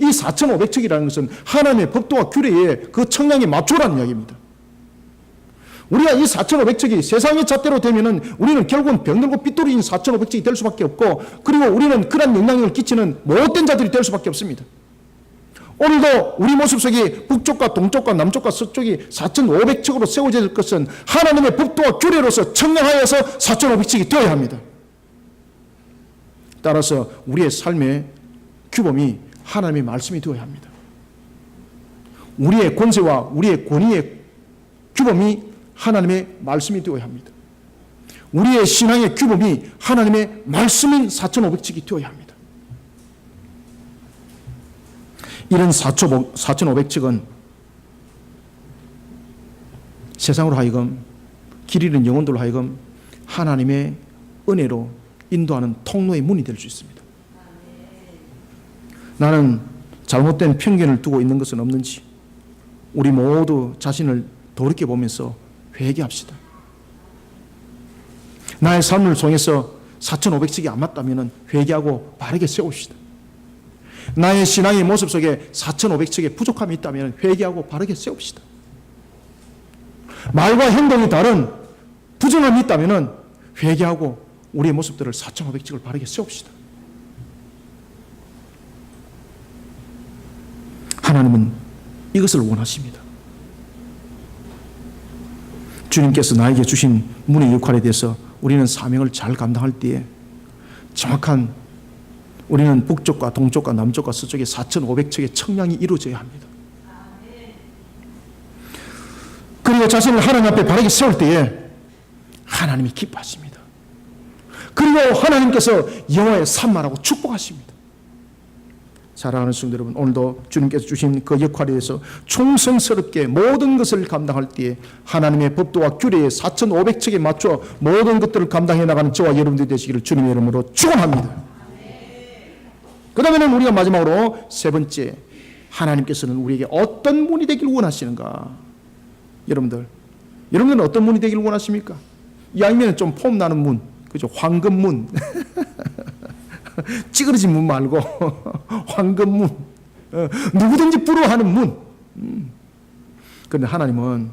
이 4,500척이라는 것은 하나님의 법도와 규례에 그 청량에 맞추라는 이야기입니다. 우리가 이 4,500척이 세상의 잣대로 되면은 우리는 결국은 병들고 삐뚤어진 4,500척이 될 수밖에 없고, 그리고 우리는 그런 영향력을 끼치는 못된 자들이 될 수밖에 없습니다. 오늘도 우리 모습 속에 북쪽과 동쪽과 남쪽과 서쪽이 4,500척으로 세워질 것은 하나님의 법도와 규례로서 청량하여서 4,500척이 되어야 합니다. 따라서 우리의 삶의 규범이 하나님의 말씀이 되어야 합니다. 우리의 권세와 우리의 권위의 규범이 하나님의 말씀이 되어야 합니다. 우리의 신앙의 규범이 하나님의 말씀인 4,500척이 되어야 합니다. 이런 4,500척은 세상으로 하여금 길 잃은 영혼들로 하여금 하나님의 은혜로 인도하는 통로의 문이 될 수 있습니다. 나는 잘못된 편견을 두고 있는 것은 없는지 우리 모두 자신을 돌이켜보면서 회개합시다. 나의 삶을 통해서 4,500척이 안 맞다면 회개하고 바르게 세웁시다. 나의 신앙의 모습 속에 4,500척의 부족함이 있다면 회개하고 바르게 세웁시다. 말과 행동이 다른 부정함이 있다면 회개하고 우리의 모습들을 4,500척을 바르게 세웁시다. 하나님은 이것을 원하십니다. 주님께서 나에게 주신 문의 역할에 대해서 우리는 사명을 잘 감당할 때에 정확한 우리는 북쪽과 동쪽과 남쪽과 서쪽에 4,500척의 청량이 이루어져야 합니다. 그리고 자신을 하나님 앞에 바르게 세울 때에 하나님이 기뻐하십니다. 그리고 하나님께서 여호와의 산만하고 축복하십니다. 사랑하는 성도 여러분, 오늘도 주님께서 주신 그 역할에 대해서 충성스럽게 모든 것을 감당할 때에 하나님의 법도와 규례에 4,500척에 맞춰 모든 것들을 감당해 나가는 저와 여러분들이 되시기를 주님의 이름으로 축원합니다. 그 다음에는 우리가 마지막으로 세 번째, 하나님께서는 우리에게 어떤 문이 되기를 원하시는가? 여러분들은 어떤 문이 되기를 원하십니까? 이 아니면 좀 폼 나는 문, 그죠? 황금문. 찌그러진 문 말고 황금문. 누구든지 부러워하는 문. 그런데 하나님은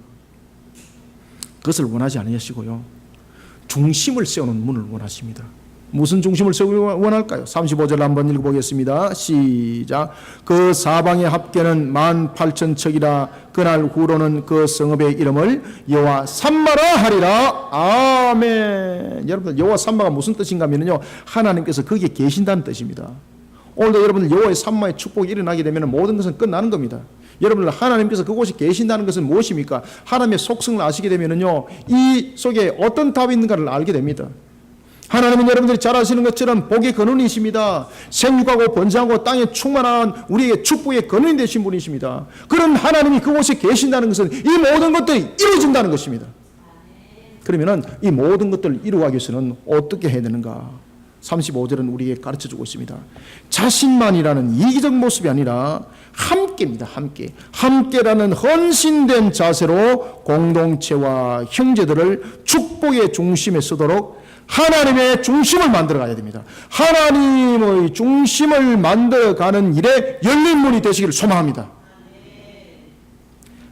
그것을 원하지 않으시고요, 중심을 세우는 문을 원하십니다. 무슨 중심을 세우기 원할까요? 35절 한번 읽어보겠습니다. 시작. 그 사방의 합계는 18,000척이라. 그날 후로는 그 성읍의 이름을 여호와 삼마라 하리라. 아멘. 여러분, 여호와 삼마가 무슨 뜻인가 하면요, 하나님께서 거기에 계신다는 뜻입니다. 오늘도 여러분들 여호와의 삼마의 축복이 일어나게 되면 모든 것은 끝나는 겁니다. 여러분들, 하나님께서 그곳에 계신다는 것은 무엇입니까? 하나님의 속성을 아시게 되면요, 이 속에 어떤 답이 있는가를 알게 됩니다. 하나님은 여러분들이 잘 아시는 것처럼 복의 근원이십니다. 생육하고 번성하고 땅에 충만한 우리에게 축복의 근원이 되신 분이십니다. 그런 하나님이 그곳에 계신다는 것은 이 모든 것들이 이루어진다는 것입니다. 그러면 이 모든 것들을 이루어가기 위해서는 어떻게 해야 되는가? 35절은 우리에게 가르쳐주고 있습니다. 자신만이라는 이기적 모습이 아니라 함께입니다. 함께라는 헌신된 자세로 공동체와 형제들을 축복의 중심에 서도록 하나님의 중심을 만들어가야 됩니다. 하나님의 중심을 만들어가는 일에 열린 문이 되시기를 소망합니다.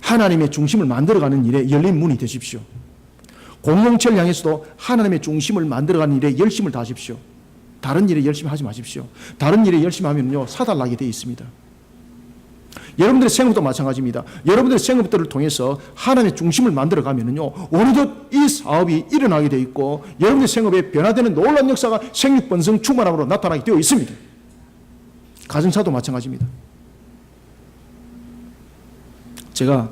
하나님의 중심을 만들어가는 일에 열린 문이 되십시오. 공동체를 향해서도 하나님의 중심을 만들어가는 일에 열심을 다하십시오. 다른 일에 열심히 하지 마십시오. 다른 일에 열심히 하면요, 사달나게 되어 있습니다. 여러분들의 생업도 마찬가지입니다. 여러분들의 생업들을 통해서 하나님의 중심을 만들어가면요, 어느덧 이 사업이 일어나게 되어 있고 여러분의 생업에 변화되는 놀라운 역사가 생육번성 충만함으로 나타나게 되어 있습니다. 가정사도 마찬가지입니다. 제가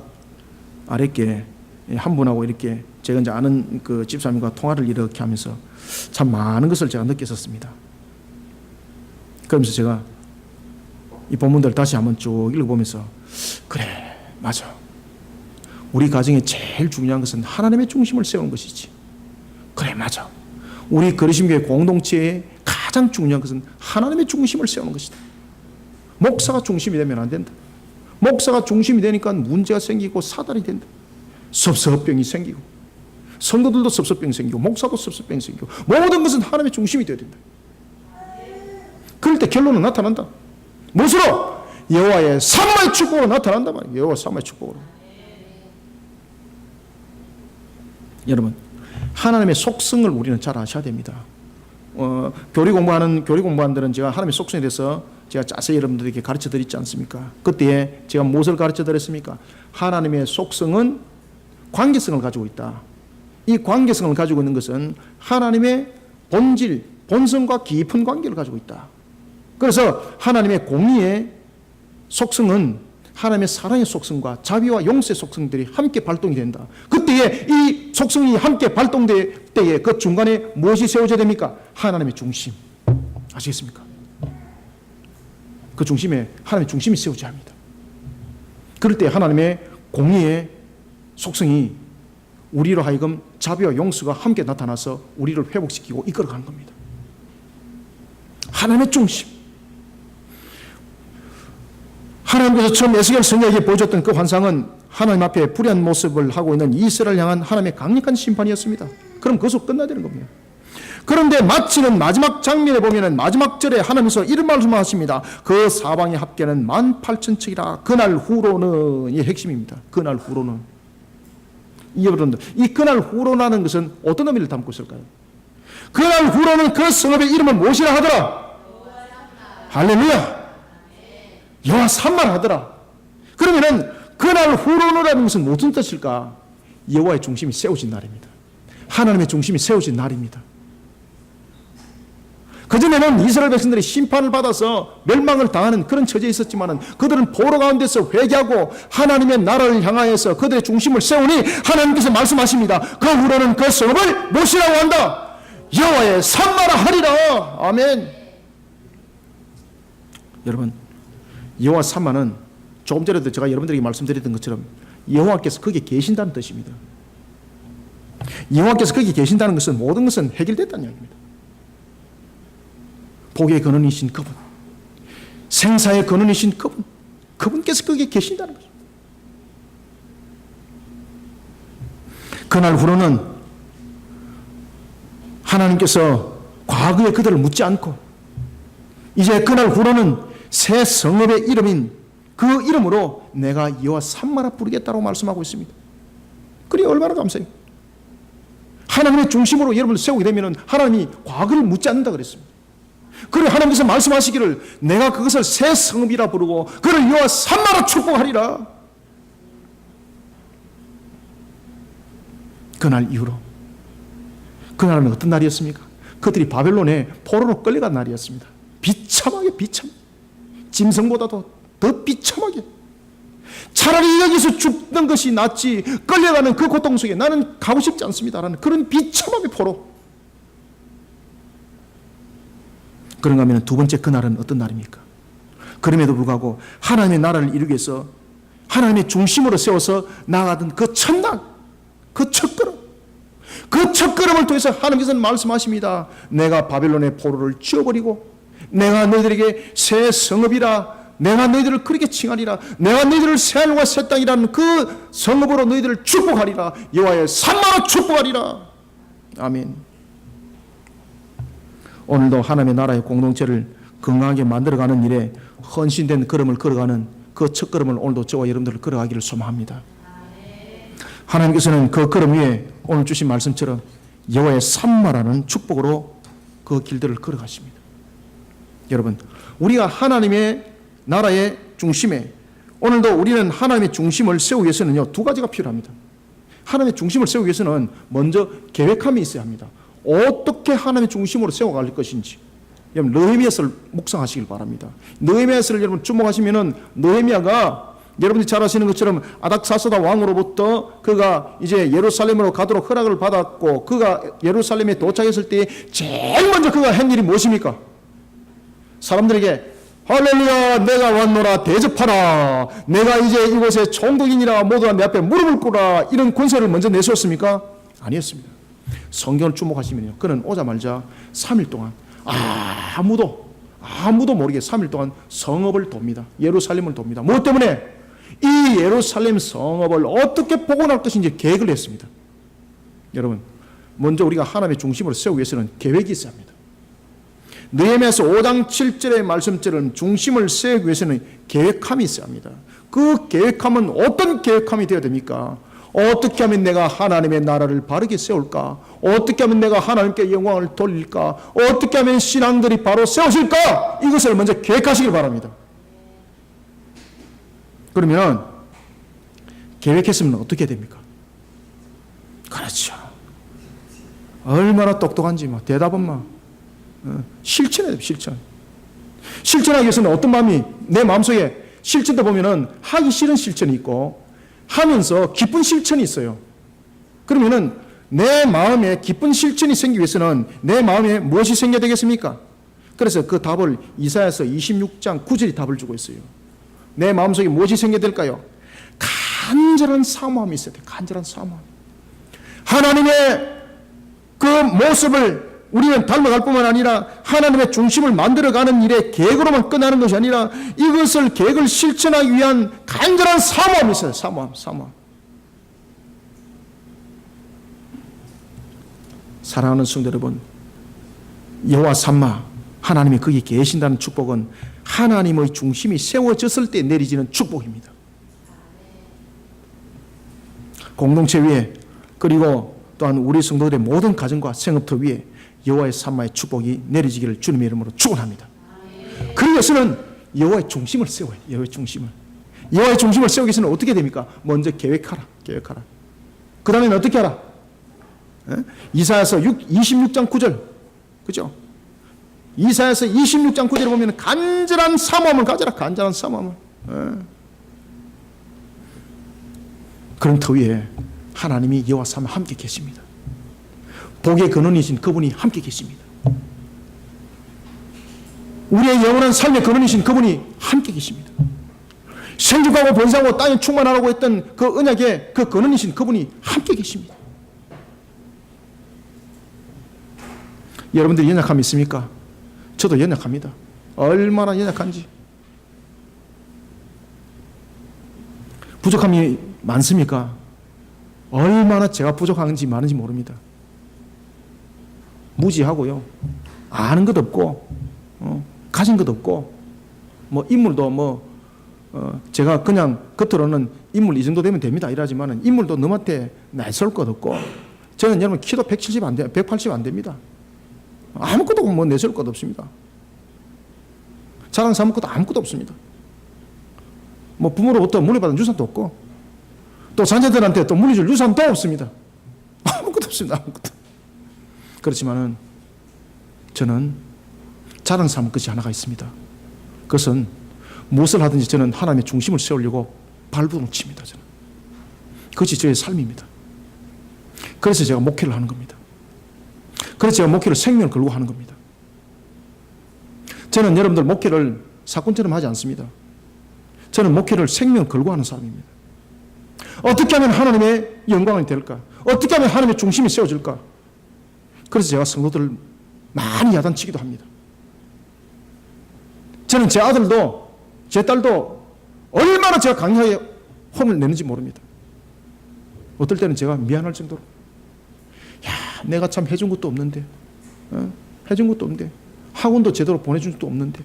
아랫게 한 분하고 이렇게 제가 이제 아는 그 집사님과 통화를 이렇게 하면서 참 많은 것을 제가 느꼈었습니다. 그러면서 제가 이 본문들 다시 한번 쭉 읽어보면서, 그래, 맞아. 우리 가정에 제일 중요한 것은 하나님의 중심을 세우는 것이지. 그래, 맞아. 우리 그리심교회 공동체의 가장 중요한 것은 하나님의 중심을 세우는 것이다. 목사가 중심이 되면 안 된다. 목사가 중심이 되니까 문제가 생기고 사달이 된다. 섭섭병이 생기고, 성도들도 섭섭병이 생기고, 목사도 섭섭병이 생기고, 모든 것은 하나님의 중심이 되어야 된다. 그럴 때 결론은 나타난다. 무엇으로? 여호와의 삼마의 축복으로 나타난단 말이에요. 여호와 삼마의 축복으로. 여러분, 하나님의 속성을 우리는 잘 아셔야 됩니다. 교리 공부하는 제가 하나님의 속성에 대해서 제가 자세히 여러분들에게 가르쳐 드리지 않습니까? 그때에 제가 무엇을 가르쳐 드렸습니까? 하나님의 속성은 관계성을 가지고 있다. 이 관계성을 가지고 있는 것은 하나님의 본질, 본성과 깊은 관계를 가지고 있다. 그래서 하나님의 공의의 속성은 하나님의 사랑의 속성과 자비와 용서의 속성들이 함께 발동이 된다. 그때에 이 속성이 함께 발동될 때에 그 중간에 무엇이 세워져야 됩니까? 하나님의 중심. 아시겠습니까? 그 중심에 하나님의 중심이 세워져야 합니다. 그럴 때 하나님의 공의의 속성이 우리로 하여금 자비와 용서가 함께 나타나서 우리를 회복시키고 이끌어가는 겁니다. 하나님의 중심. 하나님께서 처음 에스겔 선지자에게 보여줬던 그 환상은 하나님 앞에 불의한 모습을 하고 있는 이스라엘을 향한 하나님의 강력한 심판이었습니다. 그럼 그것으로 끝나야 되는 겁니다. 그런데 마치는 마지막 장면에 보면 마지막 절에 하나님께서 이런 말씀을 하십니다. 그 사방의 합계는 18,000척이라. 그날 후로는, 이 핵심입니다. 그날 후로는. 여러분들, 이 그날 후로라는 것은 어떤 의미를 담고 있을까요? 그날 후로는 그 성읍의 이름을 무엇이라 하더라? 할렐루야! 여호와 삼마라 하더라. 그러면은 그날 후로노라는 것은 무슨 뜻일까? 여호와의 중심이 세워진 날입니다. 하나님의 중심이 세워진 날입니다. 그전에는 이스라엘 백성들이 심판을 받아서 멸망을 당하는 그런 처지에 있었지만 그들은 포로 가운데서 회개하고 하나님의 나라를 향하여서 그들의 중심을 세우니 하나님께서 말씀하십니다. 그 후로는 그 성읍을 무엇이라고 한다? 여호와의 삼마라 하리라. 아멘. 여러분, 여호와 삼마는 조금 전에도 제가 여러분들에게 말씀드렸던 것처럼 여호와께서 거기에 계신다는 뜻입니다. 여호와께서 거기에 계신다는 것은 모든 것은 해결됐다는 이야기입니다. 복의 근원이신 그분, 생사의 근원이신 그분께서 거기에 계신다는 거죠. 그날 후로는 하나님께서 과거의 그들을 묻지 않고 이제 그날 후로는 새 성읍의 이름인 그 이름으로 내가 여호와 삼마라 부르겠다고 말씀하고 있습니다. 그리 얼마나 감사해요. 하나님의 중심으로 여러분을 세우게 되면 하나님이 과거를 묻지 않는다 그랬습니다. 그리고 하나님께서 말씀하시기를 내가 그것을 새 성읍이라 부르고 그를 여호와 삼마라 축복하리라. 그날 이후로 그날은 어떤 날이었습니까? 그들이 바벨론에 포로로 끌려간 날이었습니다. 비참하게 짐승보다도 더 비참하게 차라리 여기서 죽는 것이 낫지 끌려가는 그 고통 속에 나는 가고 싶지 않습니다라는 그런 비참하게 포로. 그런가 하면 두 번째 그날은 어떤 날입니까? 그럼에도 불구하고 하나님의 나라를 이루기 위해서 하나님의 중심으로 세워서 나아가던 그 첫날, 그 첫걸음, 그 첫걸음을 통해서 하나님께서는 말씀하십니다. 내가 바벨론의 포로를 지워버리고 내가 너희들에게 새 성읍이라 내가 너희들을 그렇게 칭하리라. 내가 너희들을 새 하늘과 새 땅이라는 그 성읍으로 너희들을 축복하리라. 여호와의 삼마로 축복하리라. 아멘. 오늘도 하나님의 나라의 공동체를 건강하게 만들어가는 일에 헌신된 걸음을 걸어가는 그 첫 걸음을 오늘도 저와 여러분들을 걸어가기를 소망합니다. 하나님께서는 그 걸음 위에 오늘 주신 말씀처럼 여호와의 삼마라는 축복으로 그 길들을 걸어가십니다. 여러분, 우리가 하나님의 나라의 중심에 오늘도 우리는 하나님의 중심을 세우기 위해서는요, 두 가지가 필요합니다. 하나님의 중심을 세우기 위해서는 먼저 계획함이 있어야 합니다. 어떻게 하나님의 중심으로 세워갈 것인지. 여러분, 느헤미야서를 묵상하시길 바랍니다. 느헤미야서를 여러분 주목하시면은 느헤미야가 여러분들이 잘 아시는 것처럼 아닥사스다 왕으로부터 그가 이제 예루살렘으로 가도록 허락을 받았고 그가 예루살렘에 도착했을 때 제일 먼저 그가 한 일이 무엇입니까? 사람들에게 할렐루야 내가 왔노라 대접하라 내가 이제 이곳에 총독이니라 모두가 내 앞에 무릎을 꿇으라 이런 권세를 먼저 내세웠습니까? 아니었습니다. 성경을 주목하시면요 그는 오자마자 3일 동안 아무도 모르게 3일 동안 성읍을 돕니다. 예루살렘을 돕니다. 무엇 때문에? 이 예루살렘 성읍을 어떻게 복원할 것인지 계획을 했습니다. 여러분, 먼저 우리가 하나님의 중심으로 세우기 위해서는 계획이 있어야 합니다. 느헤미야서 5장 7절의 말씀처럼 중심을 세우기 위해서는 계획함이 있어야 합니다. 그 계획함은 어떤 계획함이 되어야 됩니까? 어떻게 하면 내가 하나님의 나라를 바르게 세울까? 어떻게 하면 내가 하나님께 영광을 돌릴까? 어떻게 하면 신앙들이 바로 세워질까? 이것을 먼저 계획하시길 바랍니다. 그러면 계획했으면 어떻게 됩니까? 그렇죠. 얼마나 똑똑한지 대답은 실천해야 돼요. 실천하기 위해서는 어떤 마음이 내 마음속에 실천도 보면은 하기 싫은 실천이 있고 하면서 기쁜 실천이 있어요. 그러면은 내 마음에 기쁜 실천이 생기기 위해서는 내 마음에 무엇이 생겨야 되겠습니까? 그래서 그 답을 이사야서 26장 9절이 답을 주고 있어요. 내 마음속에 무엇이 생겨야 될까요? 간절한 사모함이 있어야 돼요. 간절한 사모함. 하나님의 그 모습을 우리는 닮아갈 뿐만 아니라 하나님의 중심을 만들어가는 일에 계획으로만 끝나는 것이 아니라 이것을 계획을 실천하기 위한 간절한 사모함이 있어요. 사모함. 사랑하는 성도 여러분, 여호와 삼마 하나님이 거기 계신다는 축복은 하나님의 중심이 세워졌을 때 내리지는 축복입니다. 공동체 위에 그리고 또한 우리 성도들의 모든 가정과 생업터 위에 여호와의 삼마의 축복이 내리지기를 주님의 이름으로 축원합니다. 그러기 위해서는 여호와의 중심을 세워야 해요. 여호와의 중심을 세우기 위해서는 어떻게 됩니까? 먼저 계획하라. 그 다음에는 어떻게 하라? 이사야서 26장 9절 그죠? 이사야서 26장 9절에 보면 간절한 사모함을 가져라. 간절한 사모함을. 그런 터 위에 하나님이 여호와 삼마 함께 계십니다. 복의 근원이신 그분이 함께 계십니다. 우리의 영원한 삶의 근원이신 그분이 함께 계십니다. 생육하고 번성하고 땅에 충만하라고 했던 그 언약의 그 근원이신 그분이 함께 계십니다. 여러분들이 연약함이 있습니까? 저도 연약합니다. 얼마나 연약한지. 부족함이 많습니까? 얼마나 제가 부족한지 많은지 모릅니다. 무지하고요. 아는 것 없고, 가진 것 없고, 인물도 제가 그냥 겉으로는 인물 이 정도 되면 됩니다. 이러지만은 인물도 너한테 날설 것 없고, 저는 여러분 키도 170 안 돼, 180 안 됩니다. 아무것도 내설 것 없습니다. 자랑 삼을 것도 아무것도 없습니다. 부모로부터 물려받은 유산도 없고, 또 자녀들한테 또 물려줄 유산도 없습니다. 아무것도 없습니다. 아무것도. 그렇지만은 저는 자랑 삼을 것이 하나가 있습니다. 그것은 무엇을 하든지 저는 하나님의 중심을 세우려고 발버둥을 칩니다. 저는. 그것이 저의 삶입니다. 그래서 제가 목회를 하는 겁니다. 그래서 제가 목회를 생명을 걸고 하는 겁니다. 저는 여러분들 목회를 사건처럼 하지 않습니다. 저는 목회를 생명을 걸고 하는 사람입니다. 어떻게 하면 하나님의 영광이 될까? 어떻게 하면 하나님의 중심이 세워질까? 그래서 제가 성도들을 많이 야단치기도 합니다. 저는 제 아들도 제 딸도 얼마나 제가 강하게 혼을 내는지 모릅니다. 어떨 때는 제가 미안할 정도로, 내가 참 해준 것도 없는데, 해준 것도 없는데, 학원도 제대로 보내준 것도 없는데,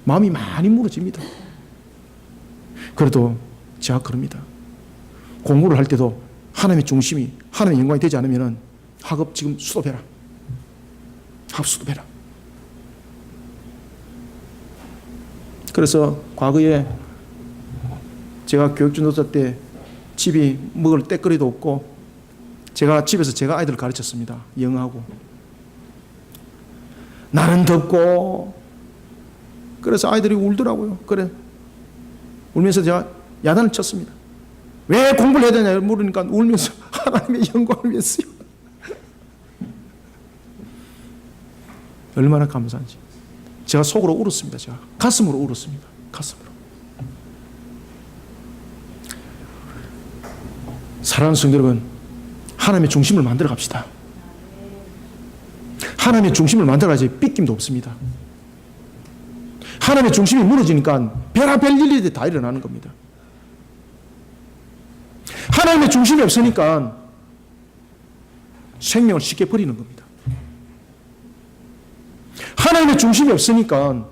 마음이 많이 무너집니다. 그래도 제가 그럽니다. 공부를 할 때도 하나님의 중심이, 하나님의 영광이 되지 않으면 학업 지금 수도배라. 학업 수도배라. 그래서 과거에 제가 교육전도사 때 집이 먹을 때거리도 없고, 제가 집에서 제가 아이들을 가르쳤습니다. 영어하고. 나는 덥고, 그래서 아이들이 울더라고요. 그래. 울면서 제가 야단을 쳤습니다. 왜 공부를 해야 되냐 물으니까 울면서 하나님의 영광을 위해서요. 얼마나 감사한지. 제가 속으로 울었습니다. 제가 가슴으로 울었습니다. 가슴으로. 사랑하는 성도 여러분, 하나님의 중심을 만들어 갑시다. 하나님의 중심을 만들어야지 삐낌도 없습니다. 하나님의 중심이 무너지니까 별의별 일이 다 일어나는 겁니다. 하나님의 중심이 없으니까 생명을 쉽게 버리는 겁니다. 하나님의 중심이 없으니까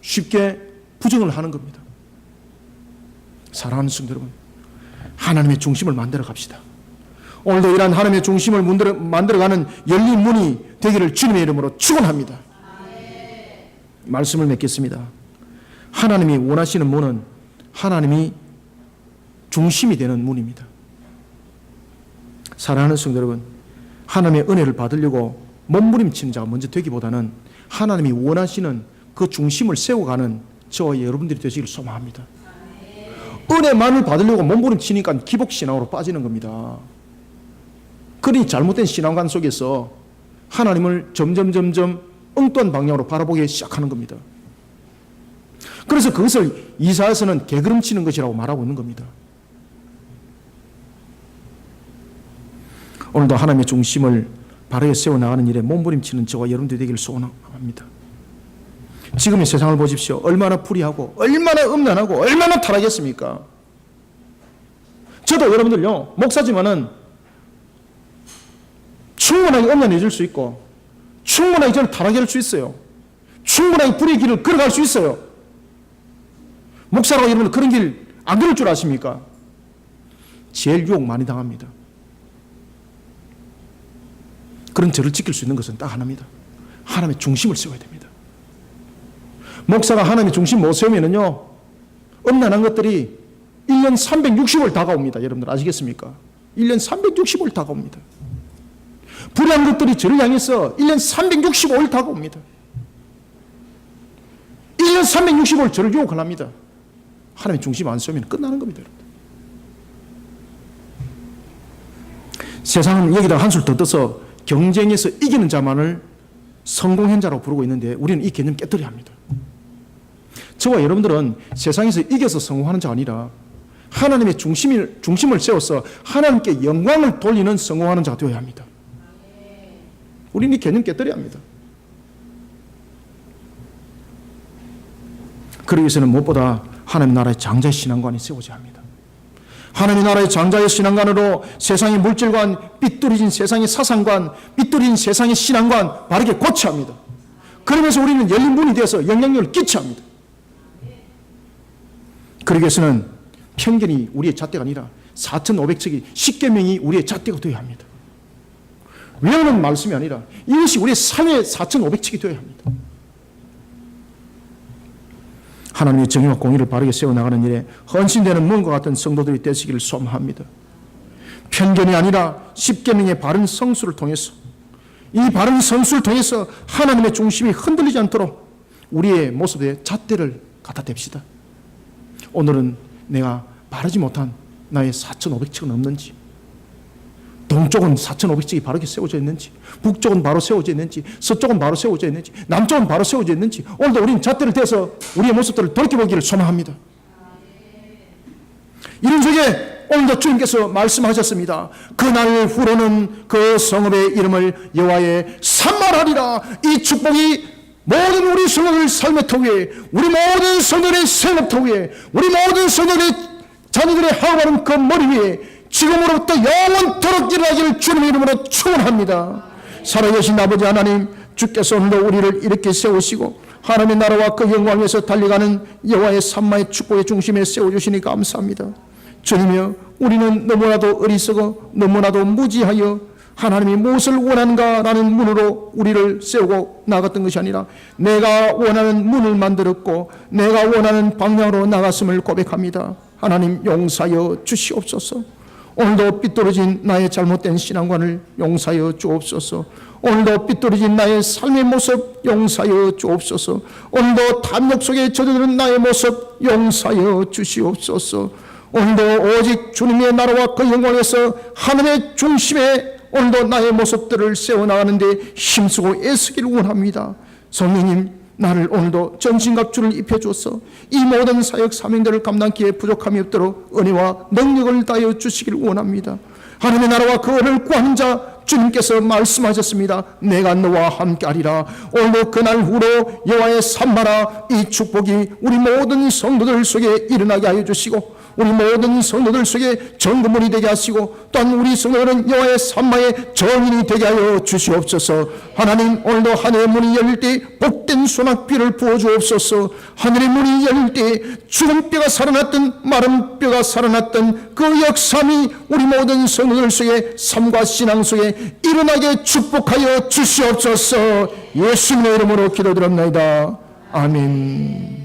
쉽게 부정을 하는 겁니다. 사랑하는 성도 여러분, 하나님의 중심을 만들어 갑시다. 오늘도 이러한 하나님의 중심을 만들어가는 열린 문이 되기를 주님의 이름으로 축원합니다. 말씀을 맺겠습니다. 하나님이 원하시는 문은 하나님이 중심이 되는 문입니다. 사랑하는 성도 여러분, 하나님의 은혜를 받으려고 몸부림치는 자가 먼저 되기보다는 하나님이 원하시는 그 중심을 세워가는 저와 여러분들이 되시기를 소망합니다. 은혜만을 받으려고 몸부림치니까 기복신앙으로 빠지는 겁니다. 그러니 잘못된 신앙관 속에서 하나님을 점점 엉뚱한 방향으로 바라보기 시작하는 겁니다. 그래서 그것을 이사야서는 개걸음치는 것이라고 말하고 있는 겁니다. 오늘도 하나님의 중심을 바르게 세워나가는 일에 몸부림치는 저와 여러분들이 되기를 소원합니다. 지금의 세상을 보십시오. 얼마나 불의하고 얼마나 음란하고 얼마나 타락했습니까? 저도 여러분들요, 목사지만은 충분하게 음란해질 수 있고 충분하게 저를 타락할 수 있어요. 충분하게 불의 길을 걸어갈 수 있어요. 목사라고 여러분 그런 길 안 걸을 줄 아십니까? 제일 유혹 많이 당합니다. 그런 저를 지킬 수 있는 것은 딱 하나입니다. 하나님의 중심을 세워야 됩니다. 목사가 하나님의 중심 못 세우면은요, 음란한 것들이 1년 360월 다가옵니다. 여러분들 아시겠습니까? 1년 360월 다가옵니다. 불의한 것들이 저를 향해서 1년 365일 다가옵니다. 1년 365일 저를 유혹을 합니다. 하나님의 중심 안 세우면 끝나는 겁니다. 여러분들. 세상은 여기다 한술 더 떠서 경쟁에서 이기는 자만을 성공한 자라고 부르고 있는데 우리는 이 개념 깨뜨려야 합니다. 저와 여러분들은 세상에서 이겨서 성공하는 자가 아니라 하나님의 중심을 세워서 하나님께 영광을 돌리는 성공하는 자가 되어야 합니다. 우리는 이 개념 깨뜨려야 합니다. 그러기 위해서는 무엇보다 하나님 나라의 장자의 신앙관이 세워져야 합니다. 하나님 나라의 장자의 신앙관으로 세상의 물질관, 삐뚤어진 세상의 사상관, 삐뚤어진 세상의 신앙관 바르게 고쳐야 합니다. 그러면서 우리는 열린 문이 되어서 영향력을 끼쳐야 합니다. 그러기 위해서는 편견이 우리의 잣대가 아니라 4,500척이 십계명이 우리의 잣대가 되어야 합니다. 외우는 말씀이 아니라 이것이 우리의 삶의 4,500척이 되어야 합니다. 하나님의 정의와 공의를 바르게 세워나가는 일에 헌신되는 문과 같은 성도들이 되시기를 소망합니다. 편견이 아니라 십계명의 바른 성수를 통해서, 이 바른 성수를 통해서 하나님의 중심이 흔들리지 않도록 우리의 모습에 잣대를 갖다 댑시다. 오늘은 내가 바르지 못한 나의 4,500척은 없는지, 동쪽은 4,500척이 바르게 세워져 있는지, 북쪽은 바로 세워져 있는지, 서쪽은 바로 세워져 있는지, 남쪽은 바로 세워져 있는지, 오늘도 우리는 잣대를 대서 우리의 모습들을 돌이켜보기를 소망합니다. 이런 속에 오늘도 주님께서 말씀하셨습니다. 그날 후로는 그 성읍의 이름을 여호와의 산마라리라. 이 축복이 모든 우리 성도들 삶의 터 위에, 우리 모든 성도들의 생업터 위에, 우리 모든 성도들의 자녀들의 하고하는 그 머리 위에 지금으로부터 영원토록 일어나기를 주님의 이름으로 축원합니다. 살아계신 아버지 하나님, 주께서 오늘도 우리를 이렇게 세우시고 하나님의 나라와 그 영광 위에서 달려가는 여호와의 산마의 축복의 중심에 세워주시니 감사합니다. 주님이여, 우리는 너무나도 어리석어 너무나도 무지하여 하나님이 무엇을 원하는가라는 문으로 우리를 세우고 나갔던 것이 아니라 내가 원하는 문을 만들었고 내가 원하는 방향으로 나갔음을 고백합니다. 하나님 용서하여 주시옵소서. 오늘도 삐뚤어진 나의 잘못된 신앙관을 용서하여 주옵소서. 오늘도 삐뚤어진 나의 삶의 모습 용서하여 주옵소서. 오늘도 탐욕 속에 젖어드는 나의 모습 용서하여 주시옵소서. 오늘도 오직 주님의 나라와 그 영광에서 하나님의 중심에 오늘도 나의 모습들을 세워나가는데 힘쓰고 애쓰기를 원합니다. 성령님, 나를 오늘도 전신갑주를 입혀주어서 이 모든 사역 사명들을 감당기에 부족함이 없도록 은혜와 능력을 다하여 주시기를 원합니다. 하나님의 나라와 그 은혜를 구하는 자 주님께서 말씀하셨습니다. 내가 너와 함께하리라. 오늘도 그날 후로 여호와의 산마라, 이 축복이 우리 모든 성도들 속에 일어나게 하여 주시고 우리 모든 성도들 속에 정금문이 되게 하시고 또한 우리 성도들은 여호와의 산마의 정인이 되게 하여 주시옵소서. 하나님, 오늘도 하늘의 문이 열릴 때 복된 소낙비를 부어주옵소서. 하늘의 문이 열릴 때 죽은 뼈가 살아났던 마른 뼈가 살아났던 그 역삼이 우리 모든 성도들 속에 삶과 신앙 속에 일어나게 축복하여 주시옵소서. 예수님의 이름으로 기도드립니다. 아멘.